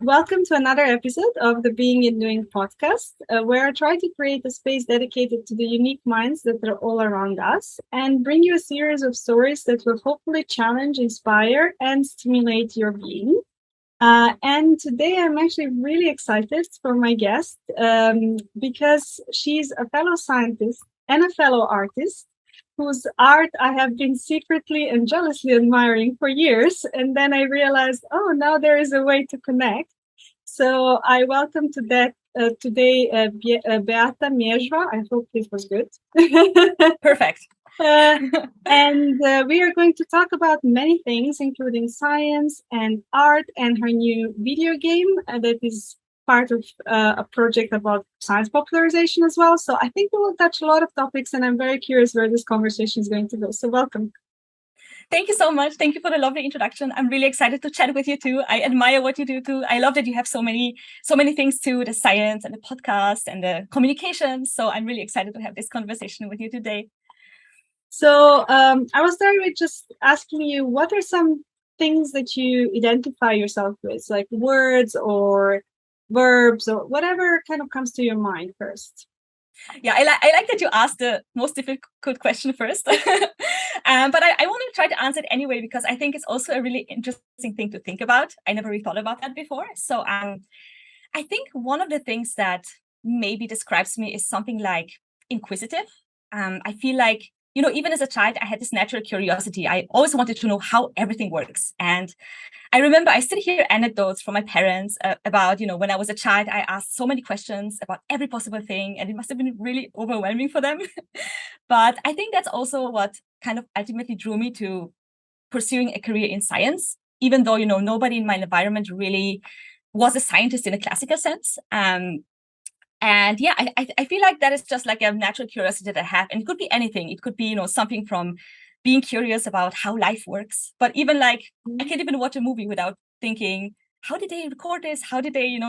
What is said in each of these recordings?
Welcome to another episode of the Being and Doing podcast, where I try to create a space dedicated to the unique minds that are all around us and bring you a series of stories that will hopefully challenge, inspire, and stimulate your being. And today I'm actually really excited for my guest because she's a fellow scientist and a fellow artist whose art I have been secretly and jealously admiring for years. And then I realized, oh, now there is a way to connect. So I welcome to that today Beata Mierzwa. I hope this was good. Perfect. And we are going to talk about many things, including science and art and her new video game that is part of a project about science popularization as well. So I think we will touch a lot of topics, and I'm very curious where this conversation is going to go. So welcome. Thank you so much. Thank you for the lovely introduction. I'm really excited to chat with you too. I admire what you do too. I love that you have so many things too, the science and the podcast and the communication. So I'm really excited to have this conversation with you today. So I will start with just asking you, what are some things that you identify yourself with, like words or verbs or whatever kind of comes to your mind first? Yeah, I like that you asked the most difficult question first. But I want to try to answer it anyway, because I think it's also a really interesting thing to think about. I never really thought about that before. So I think one of the things that maybe describes me is something like inquisitive. I feel like, even as a child, I had this natural curiosity. I always wanted to know how everything works. And I remember I still hear anecdotes from my parents about, when I was a child, I asked so many questions about every possible thing, and it must have been really overwhelming for them. But I think that's also what kind of ultimately drew me to pursuing a career in science, even though, nobody in my environment really was a scientist in a classical sense. And yeah, I feel like that is just like a natural curiosity that I have. And it could be anything. It could be, something from being curious about how life works. But even like, I can't even watch a movie without thinking, how did they record this? How did they,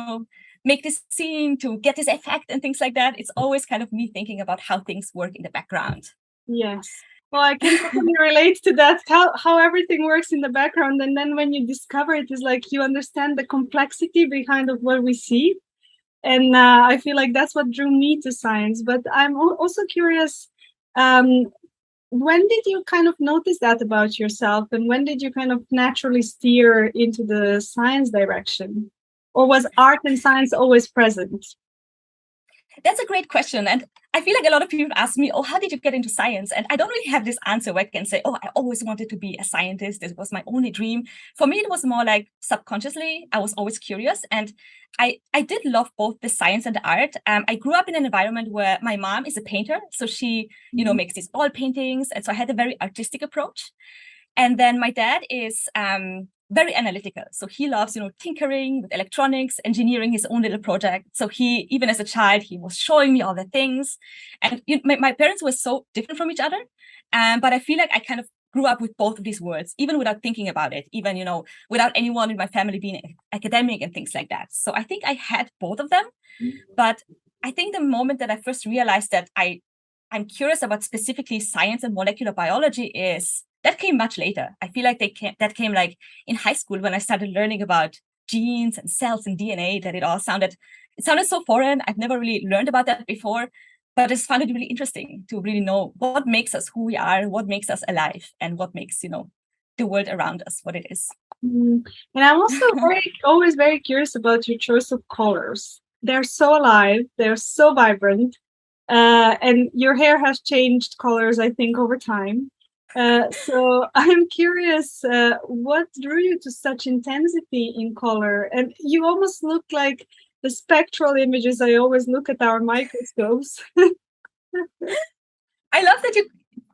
make this scene to get this effect and things like that? It's always kind of me thinking about how things work in the background. Yes. Well, I can totally relate to that, how everything works in the background. And then when you discover it, is like you understand the complexity behind of what we see. And I feel like that's what drew me to science. But I'm also curious, when did you kind of notice that about yourself? And when did you kind of naturally steer into the science direction? Or was art and science always present? That's a great question. And I feel like a lot of people ask me, oh, how did you get into science? And I don't really have this answer where I can say, oh, I always wanted to be a scientist. This was my only dream. For me, it was more like subconsciously, I was always curious. And I did love both the science and the art. I grew up in an environment where my mom is a painter. So she, makes these oil paintings. And so I had a very artistic approach. And then my dad is very analytical. So he loves, tinkering with electronics, engineering his own little project. So he, even as a child, he was showing me all the things. And my parents were so different from each other. But I feel like I kind of grew up with both of these worlds, even without thinking about it, even, without anyone in my family being academic and things like that. So I think I had both of them. But I think the moment that I first realized that I'm curious about specifically science and molecular biology is that came much later. I feel like that came like in high school when I started learning about genes and cells and DNA, that it sounded so foreign. I've never really learned about that before, but I just found it really interesting to really know what makes us who we are, what makes us alive, and what makes, the world around us what it is. And I'm also always very curious about your choice of colors. They're so alive, they're so vibrant, and your hair has changed colors, I think, over time. So I'm curious, what drew you to such intensity in color? And you almost look like the spectral images I always look at our microscopes. I love that you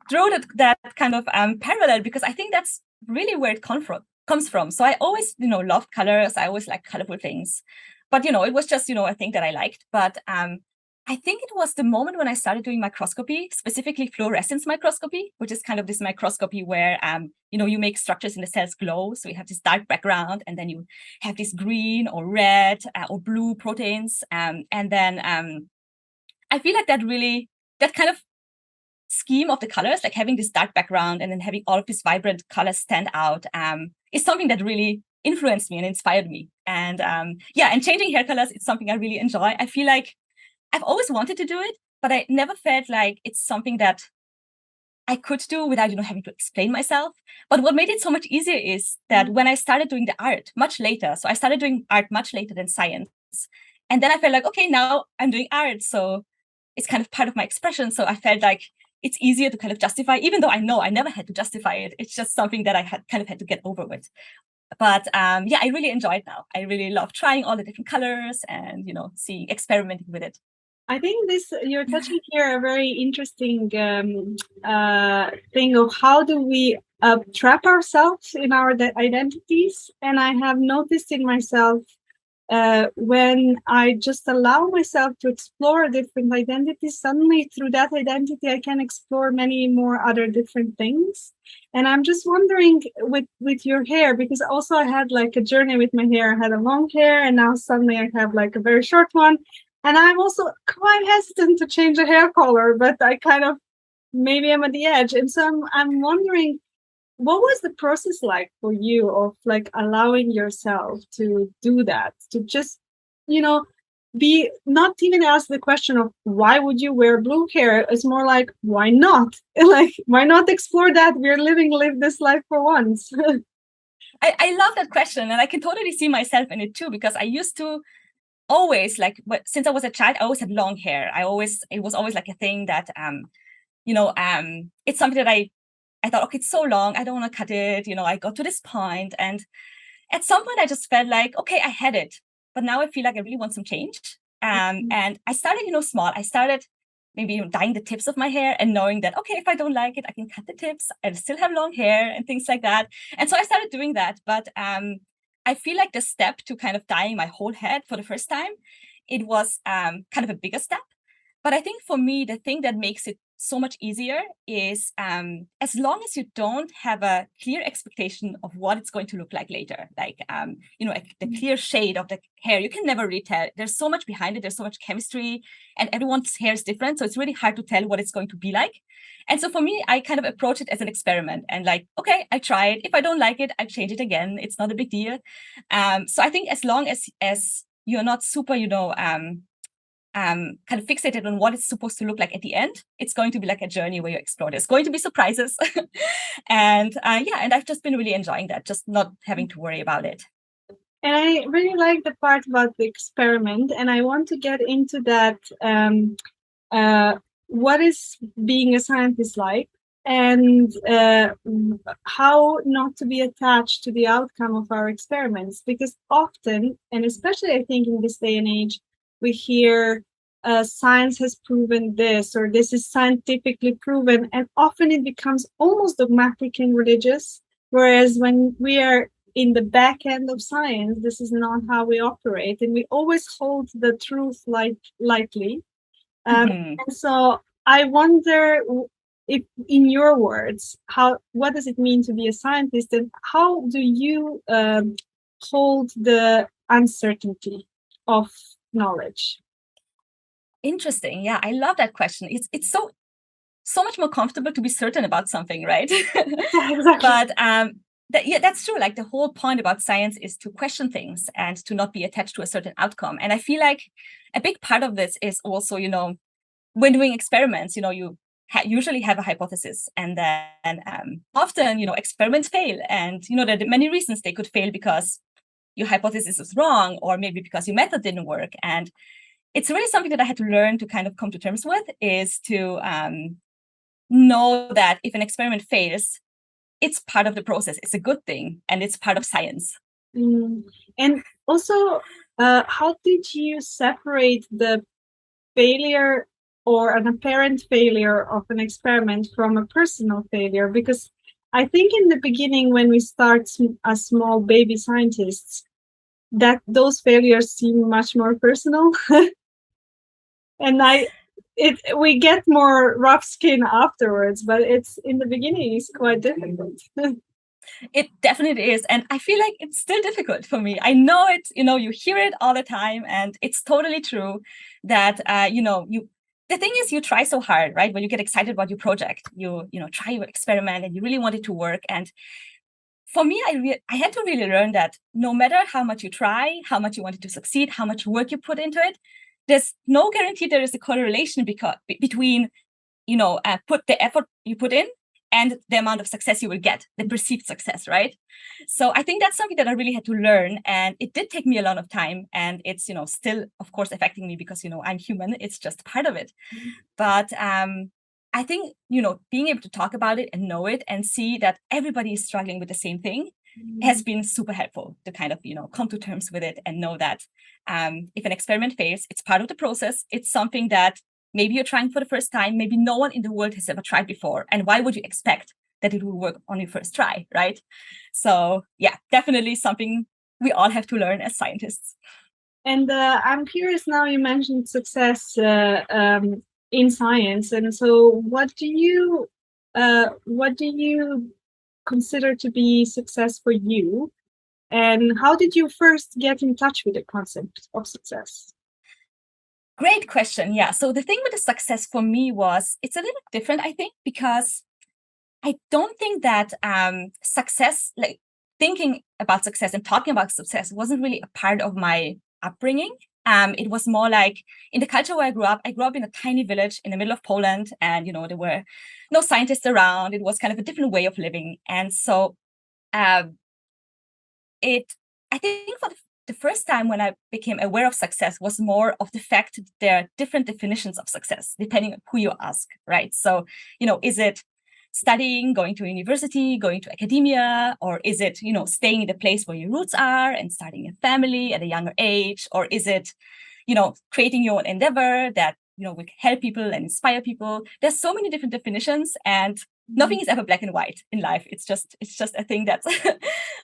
drew that kind of parallel, because I think that's really where it comes from. So I always, loved colors. I always liked colorful things. But, it was just, a thing that I liked. But I think it was the moment when I started doing microscopy, specifically fluorescence microscopy, which is kind of this microscopy where, you make structures in the cells glow. So you have this dark background, and then you have this green or red or blue proteins. And then I feel like that kind of scheme of the colors, like having this dark background and then having all of these vibrant colors stand out, is something that really influenced me and inspired me. And and changing hair colors is something I really enjoy. I feel like I've always wanted to do it, but I never felt like it's something that I could do without, having to explain myself. But what made it so much easier is that when I started doing the art much later, so I started doing art much later than science. And then I felt like, okay, now I'm doing art. So it's kind of part of my expression. So I felt like it's easier to kind of justify, even though I know I never had to justify it. It's just something that I had to get over with. But I really enjoy it now. I really love trying all the different colors and, experimenting with it. I think you're touching here a very interesting thing of how do we trap ourselves in our identities. And I have noticed in myself when I just allow myself to explore different identities, suddenly through that identity, I can explore many more other different things. And I'm just wondering with your hair, because also I had like a journey with my hair. I had a long hair and now suddenly I have like a very short one. And I'm also quite hesitant to change the hair color, but I kind of, maybe I'm at the edge. And so I'm wondering, what was the process like for you of like allowing yourself to do that, to just, be not even ask the question of why would you wear blue hair? It's more like, why not? Like, why not explore that? Live this life for once. I love that question. And I can totally see myself in it too, because I used to always since I was a child, I always had long hair. It was always like a thing that, it's something that I thought, okay, it's so long. I don't want to cut it. I got to this point. And at some point I just felt like, okay, I had it, but now I feel like I really want some change. And I started, small. I started maybe dyeing the tips of my hair and knowing that, okay, if I don't like it, I can cut the tips. I still have long hair and things like that. And so I started doing that. But I feel like the step to kind of dyeing my whole head for the first time, it was kind of a bigger step. But I think for me, the thing that makes it so much easier is as long as you don't have a clear expectation of what it's going to look like later, like, the clear shade of the hair, you can never really tell. There's so much behind it. There's so much chemistry and everyone's hair is different. So it's really hard to tell what it's going to be like. And so for me, I kind of approach it as an experiment and like, okay, I try it. If I don't like it, I change it again. It's not a big deal. So I think as long as you're not super, kind of fixated on what it's supposed to look like at the end, it's going to be like a journey where you explore. There's going to be surprises. And I've just been really enjoying that, just not having to worry about it. And I really like the part about the experiment. And I want to get into that. What is being a scientist like? And how not to be attached to the outcome of our experiments. Because often, and especially I think in this day and age, we hear science has proven this, or this is scientifically proven, and often it becomes almost dogmatic and religious. Whereas when we are in the back end of science, this is not how we operate, and we always hold the truth lightly. And so I wonder if, in your words, what does it mean to be a scientist, and how do you hold the uncertainty of knowledge? Interesting. Yeah, I love that question. It's so much more comfortable to be certain about something, right? Yeah, exactly. But that's true. Like the whole point about science is to question things and to not be attached to a certain outcome. And I feel like a big part of this is also, when doing experiments, you usually have a hypothesis, and then often, experiments fail, and there are many reasons they could fail, because your hypothesis is wrong, or maybe because your method didn't work. And it's really something that I had to learn to kind of come to terms with, is to know that if an experiment fails, it's part of the process. It's a good thing, and it's part of science. And also, how did you separate the failure or an apparent failure of an experiment from a personal failure? Because I think in the beginning, when we start as small baby scientists, that those failures seem much more personal. And we get more rough skin afterwards, but it's in the beginning it's quite difficult. It definitely is. And I feel like it's still difficult for me. I know it, you hear it all the time, and it's totally true that, the thing is, you try so hard, right? When you get excited about your project, you try your experiment and you really want it to work. And for me, I had to really learn that no matter how much you try, how much you wanted to succeed, how much work you put into it, there's no guarantee there is a correlation between, put the effort you put in and the amount of success you will get, the perceived success, right? So I think that's something that I really had to learn, and it did take me a lot of time, and it's, still, of course, affecting me because, I'm human. It's just part of it. But I think, being able to talk about it and know it and see that everybody is struggling with the same thing has been super helpful to kind of, come to terms with it and know that if an experiment fails, it's part of the process. It's something that maybe you're trying for the first time, maybe no one in the world has ever tried before. And why would you expect that it will work on your first try, right? So yeah, definitely something we all have to learn as scientists. And I'm curious now, you mentioned success in science. And so what do you consider to be success for you? And how did you first get in touch with the concept of success? Great question. Yeah. So the thing with the success for me was it's a little different, I think, because I don't think that success, like thinking about success and talking about success, wasn't really a part of my upbringing. It was more like in the culture where I grew up in a tiny village in the middle of Poland, and there were no scientists around. It was kind of a different way of living, and so I think for the first time when I became aware of success was more of the fact that there are different definitions of success depending on who you ask, right? So, is it studying, going to university, going to academia, or is it, staying in the place where your roots are and starting a family at a younger age, or is it, creating your own endeavor that, will help people and inspire people? There's so many different definitions, and nothing is ever black and white in life. It's just a thing that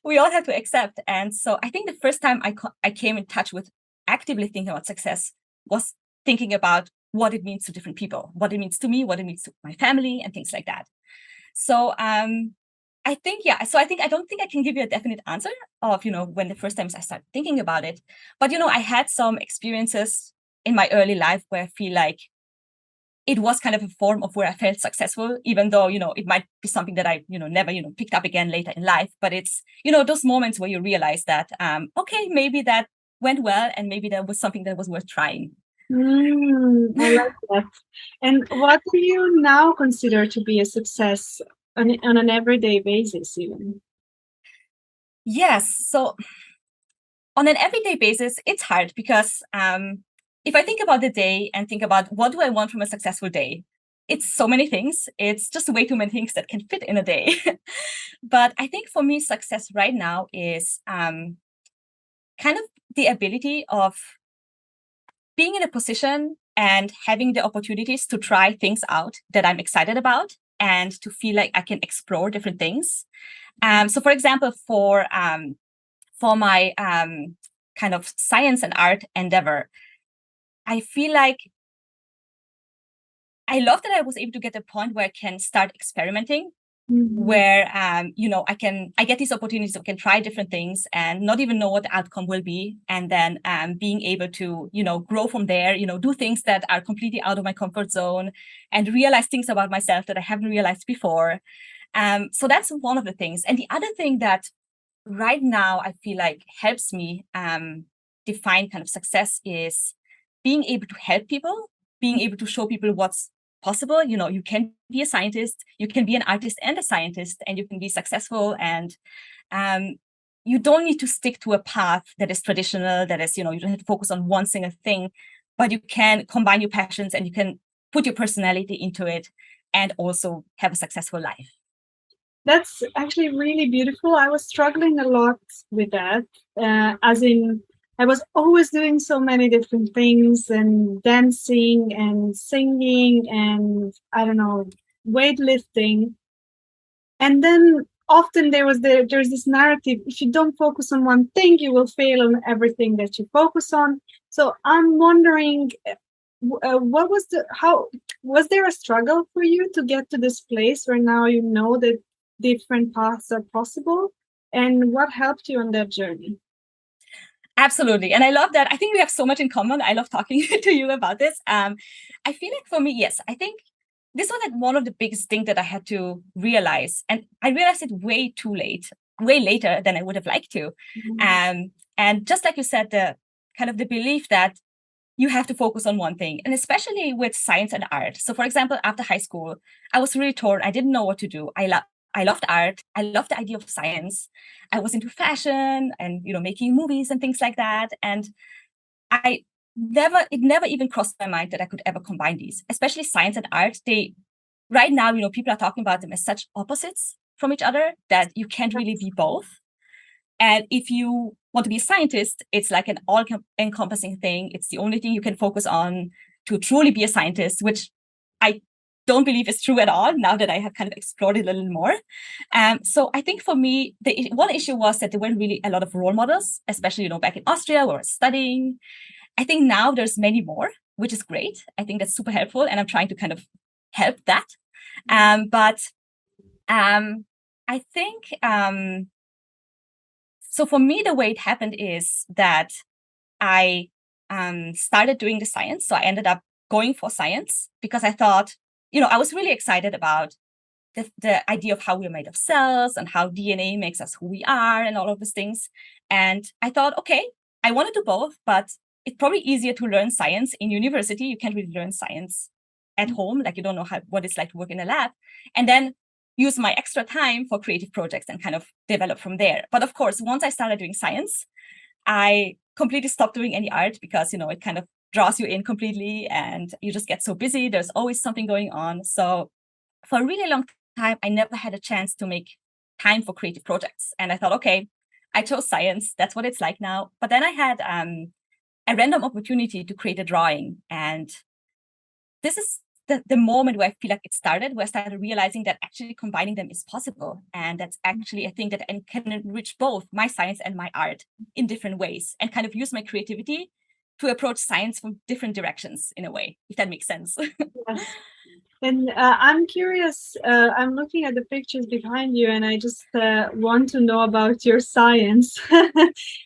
we all have to accept. And so I think the first time I came in touch with actively thinking about success was thinking about what it means to different people, what it means to me, what it means to my family, and things like that. So I think I don't think I can give you a definite answer of, when the first times I started thinking about it. But, I had some experiences in my early life where I feel like it was kind of a form of where I felt successful, even though, it might be something that I, never, picked up again later in life. But it's, those moments where you realize that, okay, maybe that went well, and maybe that was something that was worth trying. I like that. And what do you now consider to be a success on an everyday basis, even? Yes. So on an everyday basis, it's hard because if I think about the day and think about what do I want from a successful day, it's so many things. It's just way too many things that can fit in a day. But I think for me, success right now is kind of the ability of being in a position and having the opportunities to try things out that I'm excited about and to feel like I can explore different things. So, for example, for my kind of science and art endeavor, I feel like I love that I was able to get to a point where I can start experimenting, where I get these opportunities, I can try different things and not even know what the outcome will be, and then being able to grow from there, do things that are completely out of my comfort zone and realize things about myself that I haven't realized before. So that's one of the things. And the other thing that right now I feel like helps me define kind of success is being able to help people, being able to show people what's possible. You can be a scientist, you can be an artist and a scientist, and you can be successful. And you don't need to stick to a path that is traditional, that is, you don't have to focus on one single thing, but you can combine your passions and you can put your personality into it and also have a successful life. That's actually really beautiful. I was struggling a lot with that, as in I was always doing so many different things and dancing and singing and I don't know, weightlifting. And then often there's this narrative, if you don't focus on one thing, you will fail on everything that you focus on. So I'm wondering, what was was there a struggle for you to get to this place where now you know that different paths are possible, and what helped you on that journey? Absolutely. And I love that. I think we have so much in common. I love talking to you about this. I feel like for me, yes, I think this was like one of the biggest things that I had to realize. And I realized it way too late way later than I would have liked to. And just like you said, the kind of the belief that you have to focus on one thing, and especially with science and art. So for example, after high school, I was really torn. I didn't know what to do. I loved art. I loved the idea of science. I was into fashion and, making movies and things like that. And it never even crossed my mind that I could ever combine these, especially science and art. Right now, people are talking about them as such opposites from each other that you can't really be both. And if you want to be a scientist, it's like an all-encompassing thing. It's the only thing you can focus on to truly be a scientist, which I don't believe is true at all now that I have kind of explored it a little more. So I think for me, the one issue was that there weren't really a lot of role models, especially, back in Austria where I was studying. I think now there's many more, which is great. I think that's super helpful. And I'm trying to kind of help that. But I think... So for me, the way it happened is that I started doing the science. So I ended up going for science because I thought, I was really excited about the idea of how we're made of cells and how DNA makes us who we are and all of these things. And I thought, okay, I want to do both, but it's probably easier to learn science in university. You can't really learn science at home. Like you don't know what it's like to work in a lab. And then use my extra time for creative projects and kind of develop from there. But of course, once I started doing science, I completely stopped doing any art because, it kind of draws you in completely and you just get so busy. There's always something going on. So for a really long time, I never had a chance to make time for creative projects. And I thought, okay, I chose science. That's what it's like now. But then I had a random opportunity to create a drawing. And this is the moment where I feel like it started, where I started realizing that actually combining them is possible. And that's actually a thing that I can enrich both my science and my art in different ways and kind of use my creativity to approach science from different directions in a way, if that makes sense. Yes. And I'm curious, I'm looking at the pictures behind you and I just want to know about your science.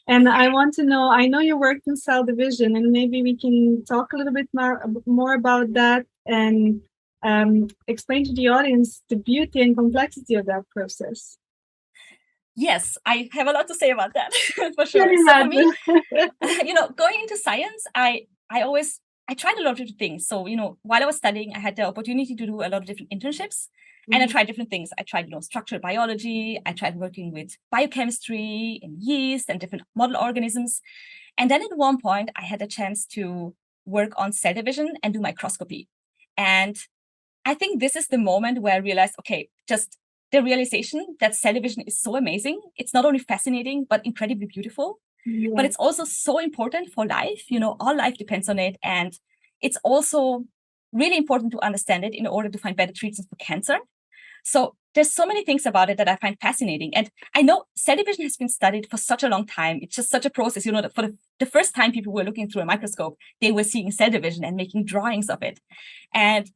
And I want to know, I know you worked in cell division and maybe we can talk a little bit more about that and explain to the audience the beauty and complexity of that process. Yes, I have a lot to say about that for sure. So for me, going into science, I tried a lot of things. So, while I was studying, I had the opportunity to do a lot of different internships and I tried different things. I tried, structural biology. I tried working with biochemistry and yeast and different model organisms. And then at one point, I had a chance to work on cell division and do microscopy. And I think this is the moment where I realized, okay, just the realization that cell division is so amazing. It's not only fascinating, but incredibly beautiful. Yeah. But it's also so important for life. All life depends on it. And it's also really important to understand it in order to find better treatments for cancer. So there's so many things about it that I find fascinating. And I know cell division has been studied for such a long time. It's just such a process. For the first time people were looking through a microscope, they were seeing cell division and making drawings of it. And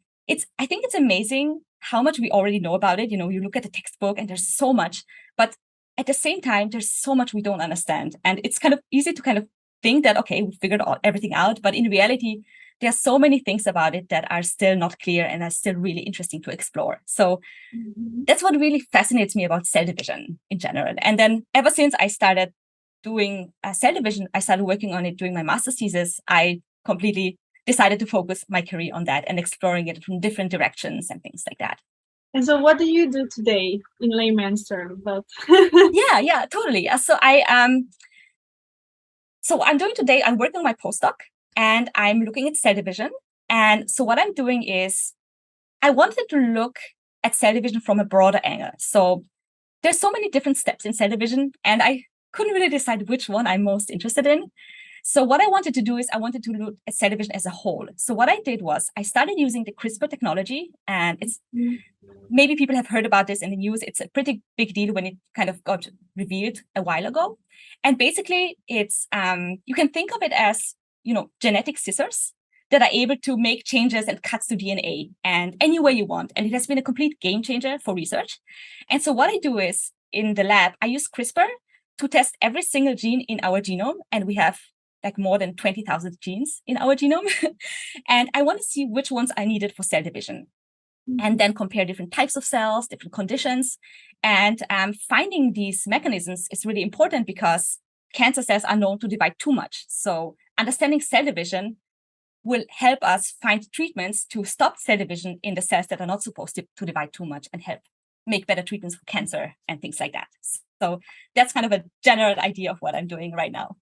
I think it's amazing how much we already know about it. You look at the textbook and there's so much, but at the same time, there's so much we don't understand. And it's kind of easy to kind of think that, okay, we figured everything out. But in reality, there are so many things about it that are still not clear and are still really interesting to explore. So that's what really fascinates me about cell division in general. And then ever since I started doing cell division, I started working on it doing my master's thesis. I completely decided to focus my career on that and exploring it from different directions and things like that. And so what do you do today in layman's terms? Yeah, totally. So I'm doing today, I'm working on my postdoc and I'm looking at cell division. And so what I'm doing is I wanted to look at cell division from a broader angle. So there's so many different steps in cell division and I couldn't really decide which one I'm most interested in. So what I wanted to do is I wanted to look at cell division as a whole. So what I did was I started using the CRISPR technology, and it's maybe people have heard about this in the news. It's a pretty big deal when it kind of got revealed a while ago. And basically it's you can think of it as, genetic scissors that are able to make changes and cuts to DNA and any way you want. And it has been a complete game changer for research. And so what I do is in the lab, I use CRISPR to test every single gene in our genome. And we have like more than 20,000 genes in our genome. And I want to see which ones are needed for cell division. and then compare different types of cells, different conditions. And finding these mechanisms is really important because cancer cells are known to divide too much. So understanding cell division will help us find treatments to stop cell division in the cells that are not supposed to divide too much and help make better treatments for cancer and things like that. So that's kind of a general idea of what I'm doing right now.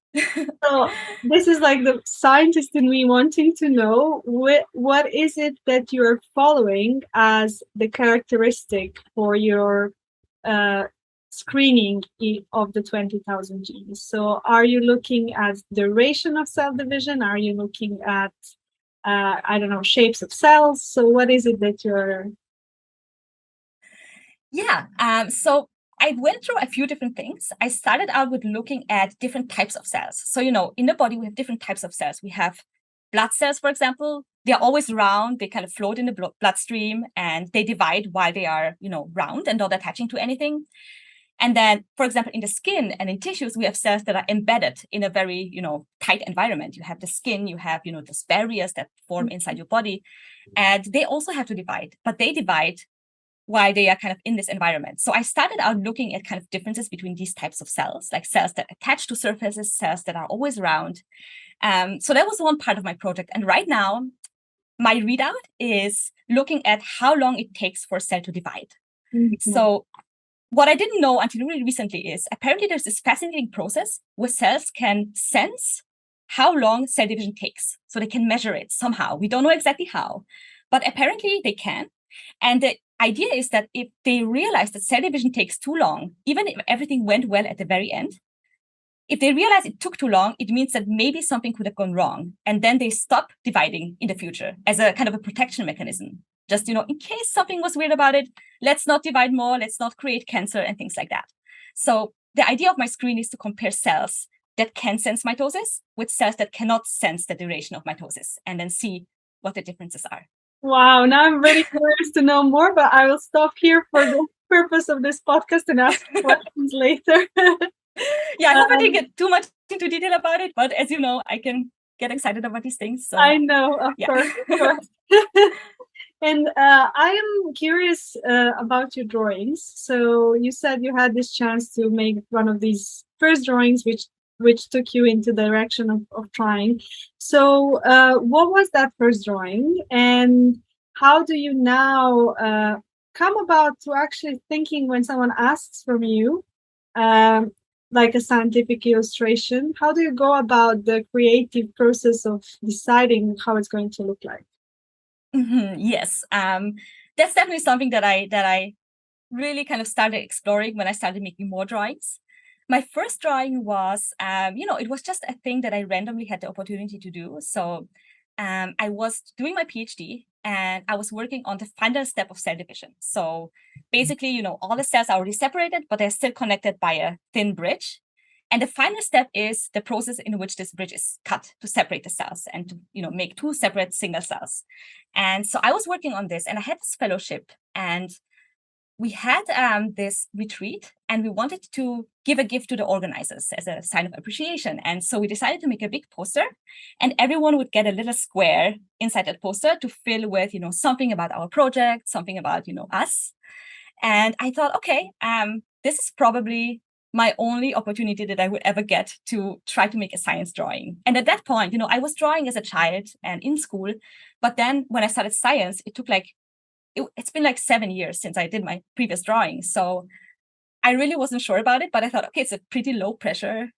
So this is like the scientist in me wanting to know what is it that you're following as the characteristic for your screening of the 20,000 genes. So are you looking at duration of cell division? Are you looking at, I don't know, shapes of cells? So what is it that you're... Yeah, so I went through a few different things. I started out with looking at different types of cells. So, in the body, we have different types of cells. We have blood cells, for example. They're always round. They kind of float in the bloodstream, and they divide while they are, round and not attaching to anything. And then, for example, in the skin and in tissues, we have cells that are embedded in a very, tight environment. You have the skin, you have, those barriers that form inside your body, and they also have to divide, but they divide while they are kind of in this environment. So I started out looking at kind of differences between these types of cells, like cells that attach to surfaces, cells that are always round. So that was one part of my project. And right now, my readout is looking at how long it takes for a cell to divide. Mm-hmm. So what I didn't know until really recently is apparently there's this fascinating process where cells can sense how long cell division takes. So they can measure it somehow. We don't know exactly how, but apparently they can. And the idea is that if they realize that cell division takes too long, even if everything went well at the very end, if they realize it took too long, it means that maybe something could have gone wrong. And then they stop dividing in the future as a kind of a protection mechanism. Just, in case something was weird about it, let's not divide more, let's not create cancer and things like that. So the idea of my screen is to compare cells that can sense mitosis with cells that cannot sense the duration of mitosis, and then see what the differences are. Wow, now I'm very curious to know more, but I will stop here for the purpose of this podcast and ask questions later. Yeah, I hope I didn't get too much into detail about it, but as you know, I can get excited about these things. So I know, of course. And I am curious about your drawings. So you said you had this chance to make one of these first drawings, which took you into the direction of trying. So what was that first drawing, and how do you now come about to actually thinking when someone asks from you like a scientific illustration? How do you go about the creative process of deciding how it's going to look like? Mm-hmm, yes, that's definitely something that I really kind of started exploring when I started making more drawings. My first drawing was, it was just a thing that I randomly had the opportunity to do. So I was doing my PhD and I was working on the final step of cell division. So basically, all the cells are already separated, but they're still connected by a thin bridge. And the final step is the process in which this bridge is cut to separate the cells and to, make two separate single cells. And so I was working on this, and I had this fellowship, and we had this retreat, and we wanted to give a gift to the organizers as a sign of appreciation. And so we decided to make a big poster, and everyone would get a little square inside that poster to fill with, something about our project, something about, us. And I thought, okay, this is probably my only opportunity that I would ever get to try to make a science drawing. And at that point, I was drawing as a child and in school, but then when I started science, it took it's been 7 years since I did my previous drawing. So I really wasn't sure about it, but I thought, okay, it's a pretty low pressure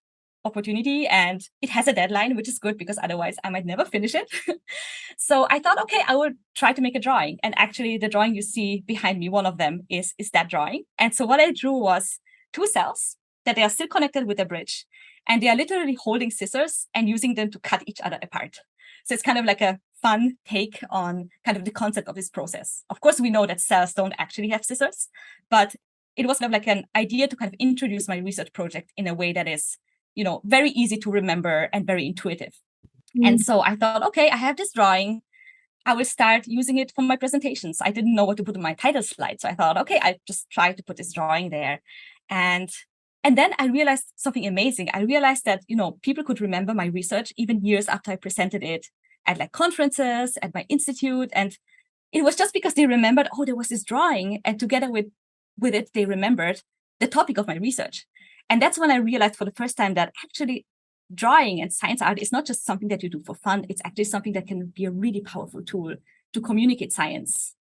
opportunity and it has a deadline, which is good because otherwise I might never finish it. So I thought, okay, I will try to make a drawing. And actually the drawing you see behind me, one of them is that drawing. And so what I drew was two cells that they are still connected with a bridge, and they are literally holding scissors and using them to cut each other apart. So it's kind of like a fun take on kind of the concept of this process. Of course, we know that cells don't actually have scissors, but it was kind of like an idea to kind of introduce my research project in a way that is, very easy to remember and very intuitive. Mm. And so I thought, okay, I have this drawing. I will start using it for my presentations. I didn't know what to put in my title slide. So I thought, okay, I just try to put this drawing there. And then I realized something amazing. I realized that, people could remember my research even years after I presented it at conferences, at my institute. And it was just because they remembered, oh, there was this drawing, and together with it, they remembered the topic of my research. And that's when I realized for the first time that actually drawing and science art is not just something that you do for fun. It's actually something that can be a really powerful tool to communicate science.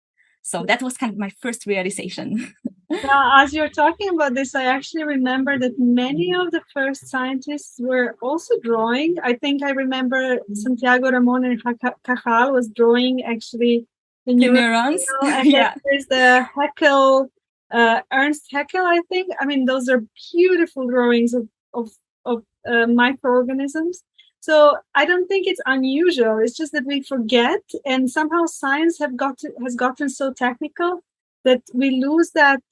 So that was kind of my first realization. Now, as you're talking about this, I actually remember that many of the first scientists were also drawing. I think I remember Santiago Ramon and Cajal was drawing actually the neurons. And yeah. Then there's the Haeckel, Ernst Haeckel, I think. I mean, those are beautiful drawings of microorganisms. So I don't think it's unusual. It's just that we forget, and somehow science has gotten so technical that we lose that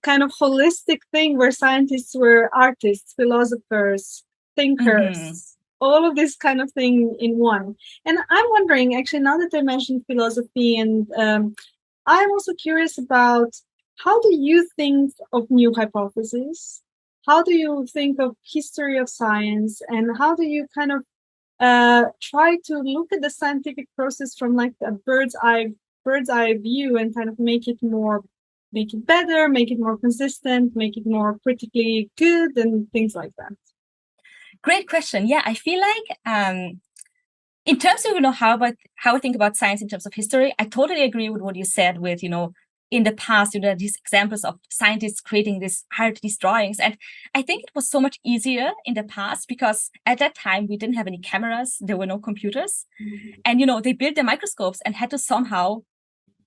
kind of holistic thing where scientists were artists, philosophers, thinkers, all of this kind of thing in one. And I'm wondering, actually, now that I mentioned philosophy, and I'm also curious about how do you think of new hypotheses? How do you think of history of science, and how do you kind of try to look at the scientific process from like a bird's eye view and kind of make it better, make it more consistent, make it more critically good, and things like that? Great question. Yeah, I feel like in terms of how I think about science in terms of history, I totally agree with what you said with in the past, these examples of scientists creating these drawings. And I think it was so much easier in the past because at that time, we didn't have any cameras. There were no computers. And, they built the microscopes and had to somehow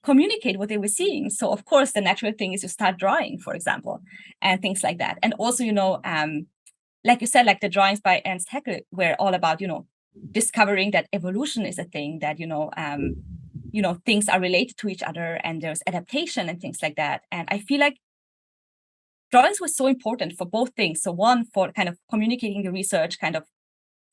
communicate what they were seeing. So, of course, the natural thing is to start drawing, for example, and things like that. And also, like you said, like the drawings by Ernst Haeckel were all about, discovering that evolution is a thing, that, things are related to each other and there's adaptation and things like that. And I feel like drawings were so important for both things. So one, for kind of communicating the research, kind of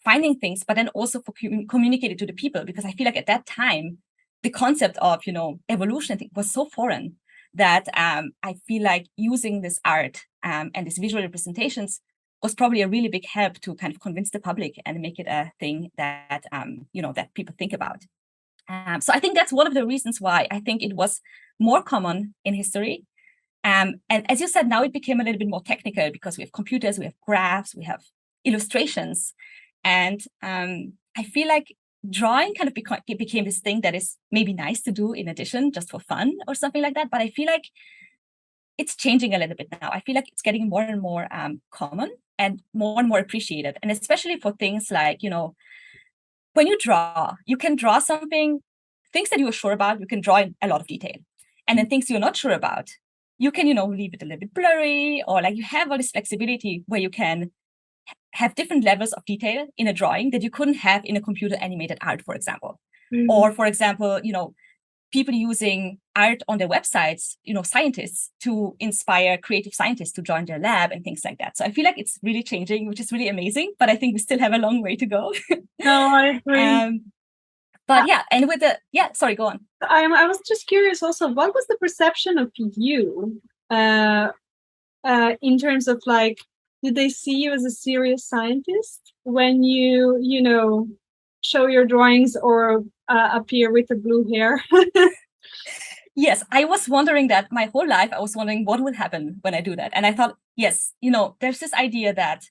finding things, but then also for communicating to the people, because I feel like at that time, the concept of, evolution was so foreign that I feel like using this art and these visual representations was probably a really big help to kind of convince the public and make it a thing that, that people think about. So I think that's one of the reasons why I think it was more common in history. And as you said, now it became a little bit more technical because we have computers, we have graphs, we have illustrations. And I feel like drawing kind of became this thing that is maybe nice to do in addition, just for fun or something like that. But I feel like it's changing a little bit now. I feel like it's getting more and more common and more appreciated. And especially for things like, when you draw, you can draw something, things that you are sure about, you can draw in a lot of detail. And then things you're not sure about, you can, leave it a little bit blurry, or like you have all this flexibility where you can have different levels of detail in a drawing that you couldn't have in a computer animated art, for example. Or, for example, people using art on their websites, scientists, to inspire creative scientists to join their lab and things like that. So I feel like it's really changing, which is really amazing, but I think we still have a long way to go. No, I agree. But yeah, and sorry, go on. I was just curious also, what was the perception of you in terms of like, did they see you as a serious scientist when you show your drawings or appear with the blue hair? Yes, I was wondering that my whole life. I was wondering what will happen when I do that. And I thought, yes, there's this idea that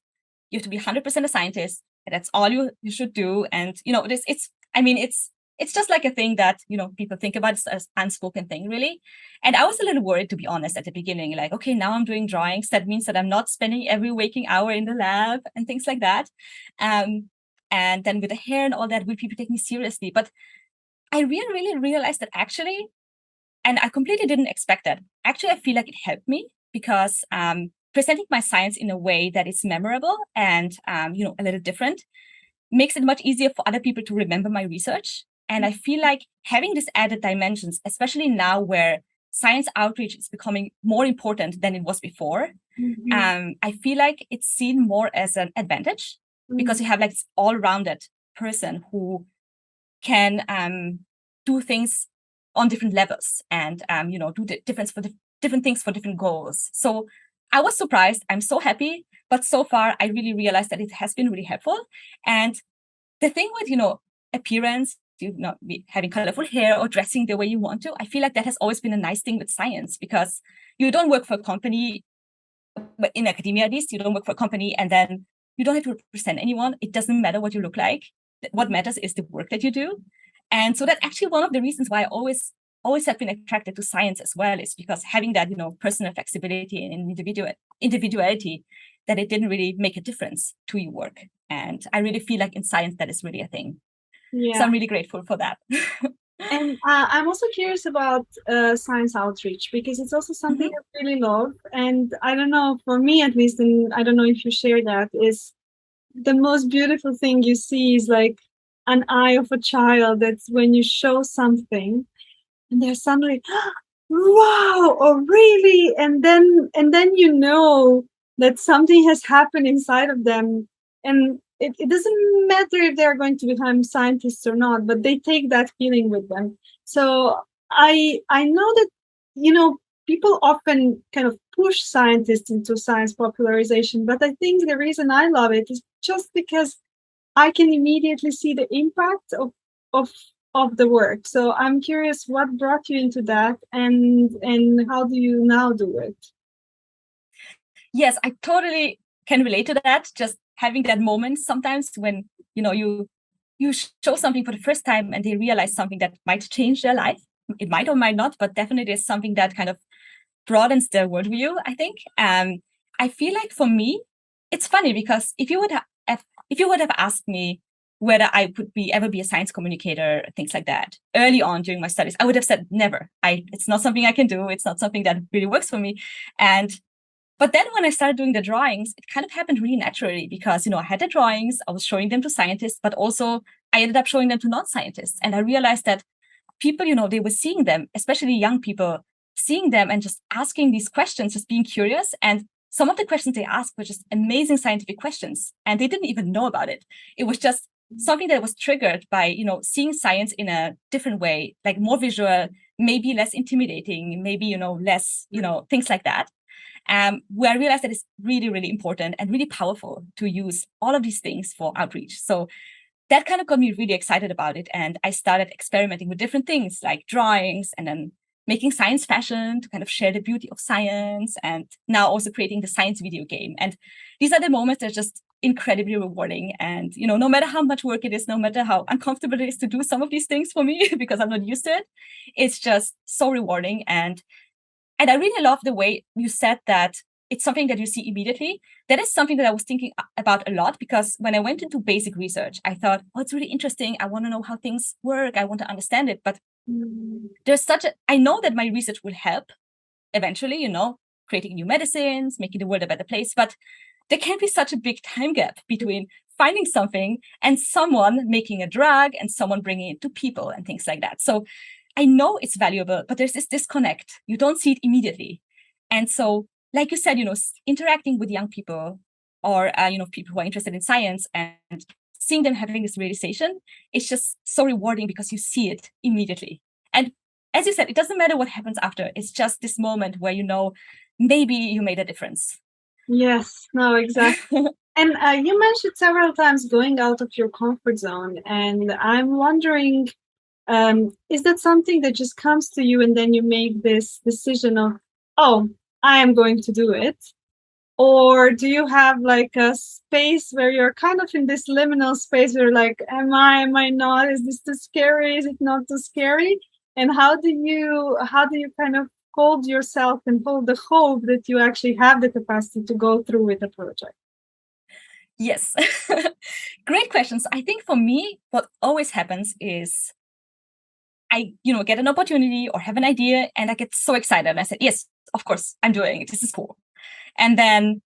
you have to be 100% a scientist, and that's all you should do. And, it's just like a thing that, people think about as unspoken thing, really. And I was a little worried, to be honest, at the beginning, like, okay, now I'm doing drawings. That means that I'm not spending every waking hour in the lab and things like that. And then with the hair and all that, will people take me seriously? But I really realized that actually, and I completely didn't expect that. Actually, I feel like it helped me because presenting my science in a way that is memorable and, a little different makes it much easier for other people to remember my research. And I feel like having this added dimensions, especially now where science outreach is becoming more important than it was before, I feel like it's seen more as an advantage because you have like this all-rounded person who can do things on different levels and, do different things for different goals. So I was surprised. I'm so happy. But so far, I really realized that it has been really helpful. And the thing with, appearance you not be having colorful hair or dressing the way you want to. I feel like that has always been a nice thing with science, because you don't work for a company, but in academia at least, you don't work for a company and then you don't have to represent anyone. It doesn't matter what you look like. What matters is the work that you do. And so that's actually one of the reasons why I always have been attracted to science as well, is because having that, personal flexibility and individuality, that it didn't really make a difference to your work. And I really feel like in science, that is really a thing. Yeah. So I'm really grateful for that. And I'm also curious about science outreach, because it's also something I really love. And I don't know, for me at least, and I don't know if you share that, is the most beautiful thing you see is like an eye of a child. That's when you show something and they're suddenly, wow, oh really? And then you know that something has happened inside of them. And it doesn't matter if they're going to become scientists or not, but they take that feeling with them. So I know that, people often kind of push scientists into science popularization, but I think the reason I love it is just because I can immediately see the impact of of the work. So I'm curious, what brought you into that, and how do you now do it? Yes, I totally can relate to that. Just having that moment sometimes when you show something for the first time and they realize something that might change their life. It might or might not, but definitely is something that kind of broadens their worldview, I think. I feel like for me, it's funny because if you would have asked me whether I would ever be a science communicator, things like that, early on during my studies, I would have said never. It's not something I can do. It's not something that really works for me. But then when I started doing the drawings, it kind of happened really naturally because, I had the drawings, I was showing them to scientists, but also I ended up showing them to non-scientists. And I realized that people, they were seeing them, especially young people, seeing them and just asking these questions, just being curious. And some of the questions they asked were just amazing scientific questions, and they didn't even know about it. It was just something that was triggered by, seeing science in a different way, like more visual, maybe less intimidating, maybe, less, things like that. Where I realized that it's really, really important and really powerful to use all of these things for outreach. So that kind of got me really excited about it. And I started experimenting with different things like drawings, and then making science fashion to kind of share the beauty of science, and now also creating the science video game. And these are the moments that are just incredibly rewarding. And, no matter how much work it is, no matter how uncomfortable it is to do some of these things for me, because I'm not used to it, it's just so rewarding. And I really love the way you said that it's something that you see immediately. That is something that I was thinking about a lot, because when I went into basic research, I thought, oh, it's really interesting. I want to know how things work. I want to understand it. But I know that my research will help eventually, creating new medicines, making the world a better place. But there can be such a big time gap between finding something and someone making a drug and someone bringing it to people and things like that. So I know it's valuable, but there's this disconnect. You don't see it immediately. And so, like you said, interacting with young people or, people who are interested in science and seeing them having this realization, it's just so rewarding because you see it immediately. And as you said, it doesn't matter what happens after. It's just this moment where, maybe you made a difference. Yes, no, exactly. And you mentioned several times going out of your comfort zone. And I'm wondering, is that something that just comes to you and then you make this decision of, oh, I am going to do it? Or do you have like a space where you're kind of in this liminal space where you're like, am I not? Is this too scary? Is it not too scary? And how do you kind of hold yourself and hold the hope that you actually have the capacity to go through with the project? Yes. Great questions. I think for me, what always happens is I, get an opportunity or have an idea and I get so excited. And I said, yes, of course, I'm doing it. This is cool. And then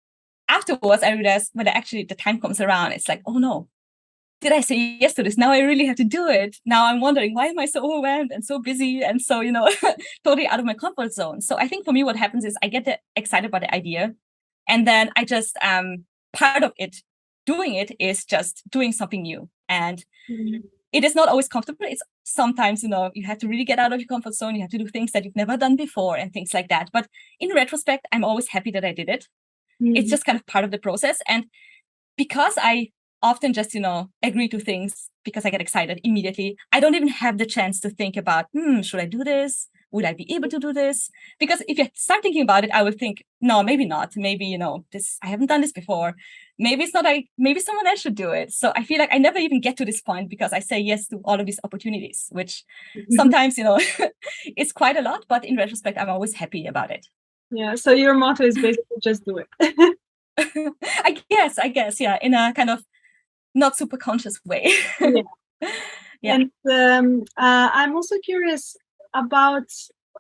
afterwards, I realized when actually the time comes around, it's like, oh no, did I say yes to this? Now I really have to do it. Now I'm wondering, why am I so overwhelmed and so busy and so, totally out of my comfort zone? So I think for me, what happens is I get excited about the idea. And then I just, part of it, doing it is just doing something new. And it is not always comfortable. It's sometimes, you have to really get out of your comfort zone. You have to do things that you've never done before and things like that. But in retrospect, I'm always happy that I did it. It's just kind of part of the process. And because I often just, agree to things because I get excited immediately. I don't even have the chance to think about, should I do this? Would I be able to do this? Because if you start thinking about it, I would think, no, maybe not. Maybe, this, I haven't done this before. Maybe it's not, maybe someone else should do it. So I feel like I never even get to this point because I say yes to all of these opportunities, which sometimes, it's quite a lot, but in retrospect, I'm always happy about it. Yeah. So your motto is basically just do it. I guess, yeah, in a kind of not super conscious way. Yeah. Yeah. And I'm also curious about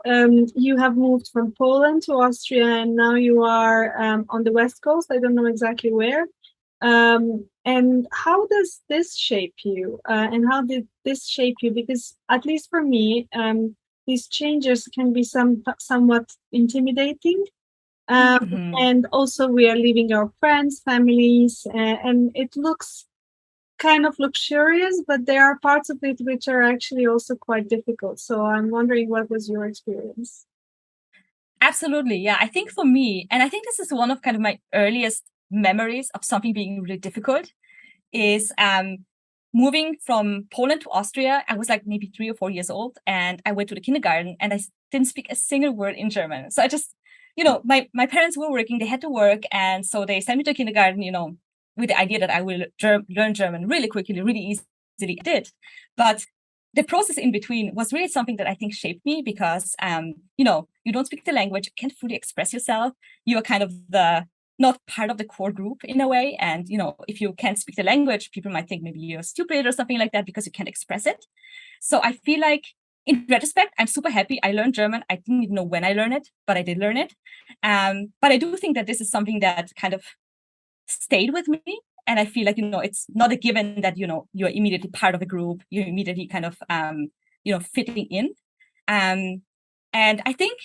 you have moved from Poland to Austria, and now you are on the West Coast. I don't know exactly where. And how does this shape you? And how did this shape you? Because at least for me, these changes can be somewhat intimidating. And also we are leaving our friends, families, and it looks kind of luxurious, but there are parts of it which are actually also quite difficult. So I'm wondering, what was your experience? Absolutely. Yeah. I think for me, and I think this is one of kind of my earliest memories of something being really difficult, is moving from Poland to Austria. I was like maybe 3 or 4 years old, and I went to the kindergarten and I didn't speak a single word in German. So I just, my parents were working, they had to work. And so they sent me to kindergarten, with the idea that I will learn German really quickly, really easily. I did. But the process in between was really something that I think shaped me because, you don't speak the language, you can't fully express yourself. You are kind of not part of the core group in a way. And, if you can't speak the language, people might think maybe you're stupid or something like that because you can't express it. So I feel like in retrospect, I'm super happy I learned German. I didn't even know when I learned it, but I did learn it. But I do think that this is something that kind of stayed with me. And I feel like, it's not a given that, you're immediately part of a group, you're immediately kind of, fitting in. And I think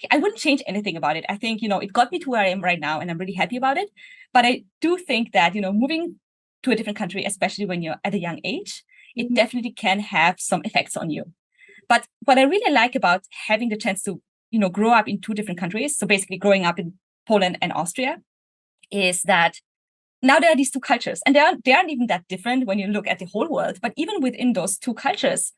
I wouldn't change anything about it. I think, it got me to where I am right now, and I'm really happy about it. But I do think that, moving to a different country, especially when you're at a young age, it definitely can have some effects on you. But what I really like about having the chance to, grow up in 2 different countries, so basically growing up in Poland and Austria, is that now there are these 2 cultures, and they aren't even that different when you look at the whole world. But even within those 2 cultures,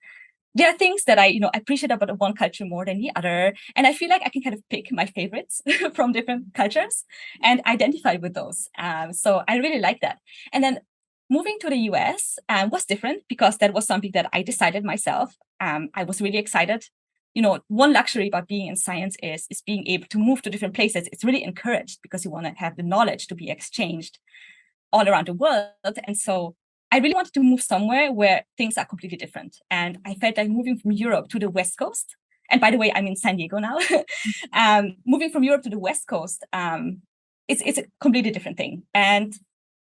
there are things that I, appreciate about one culture more than the other. And I feel like I can kind of pick my favorites from different cultures and identify with those. So I really like that. And then moving to the US was different because that was something that I decided myself. I was really excited. One luxury about being in science is being able to move to different places. It's really encouraged because you want to have the knowledge to be exchanged all around the world. And so I really wanted to move somewhere where things are completely different. And I felt like moving from Europe to the West Coast, and by the way, I'm in San Diego now, moving from Europe to the West Coast, it's a completely different thing. And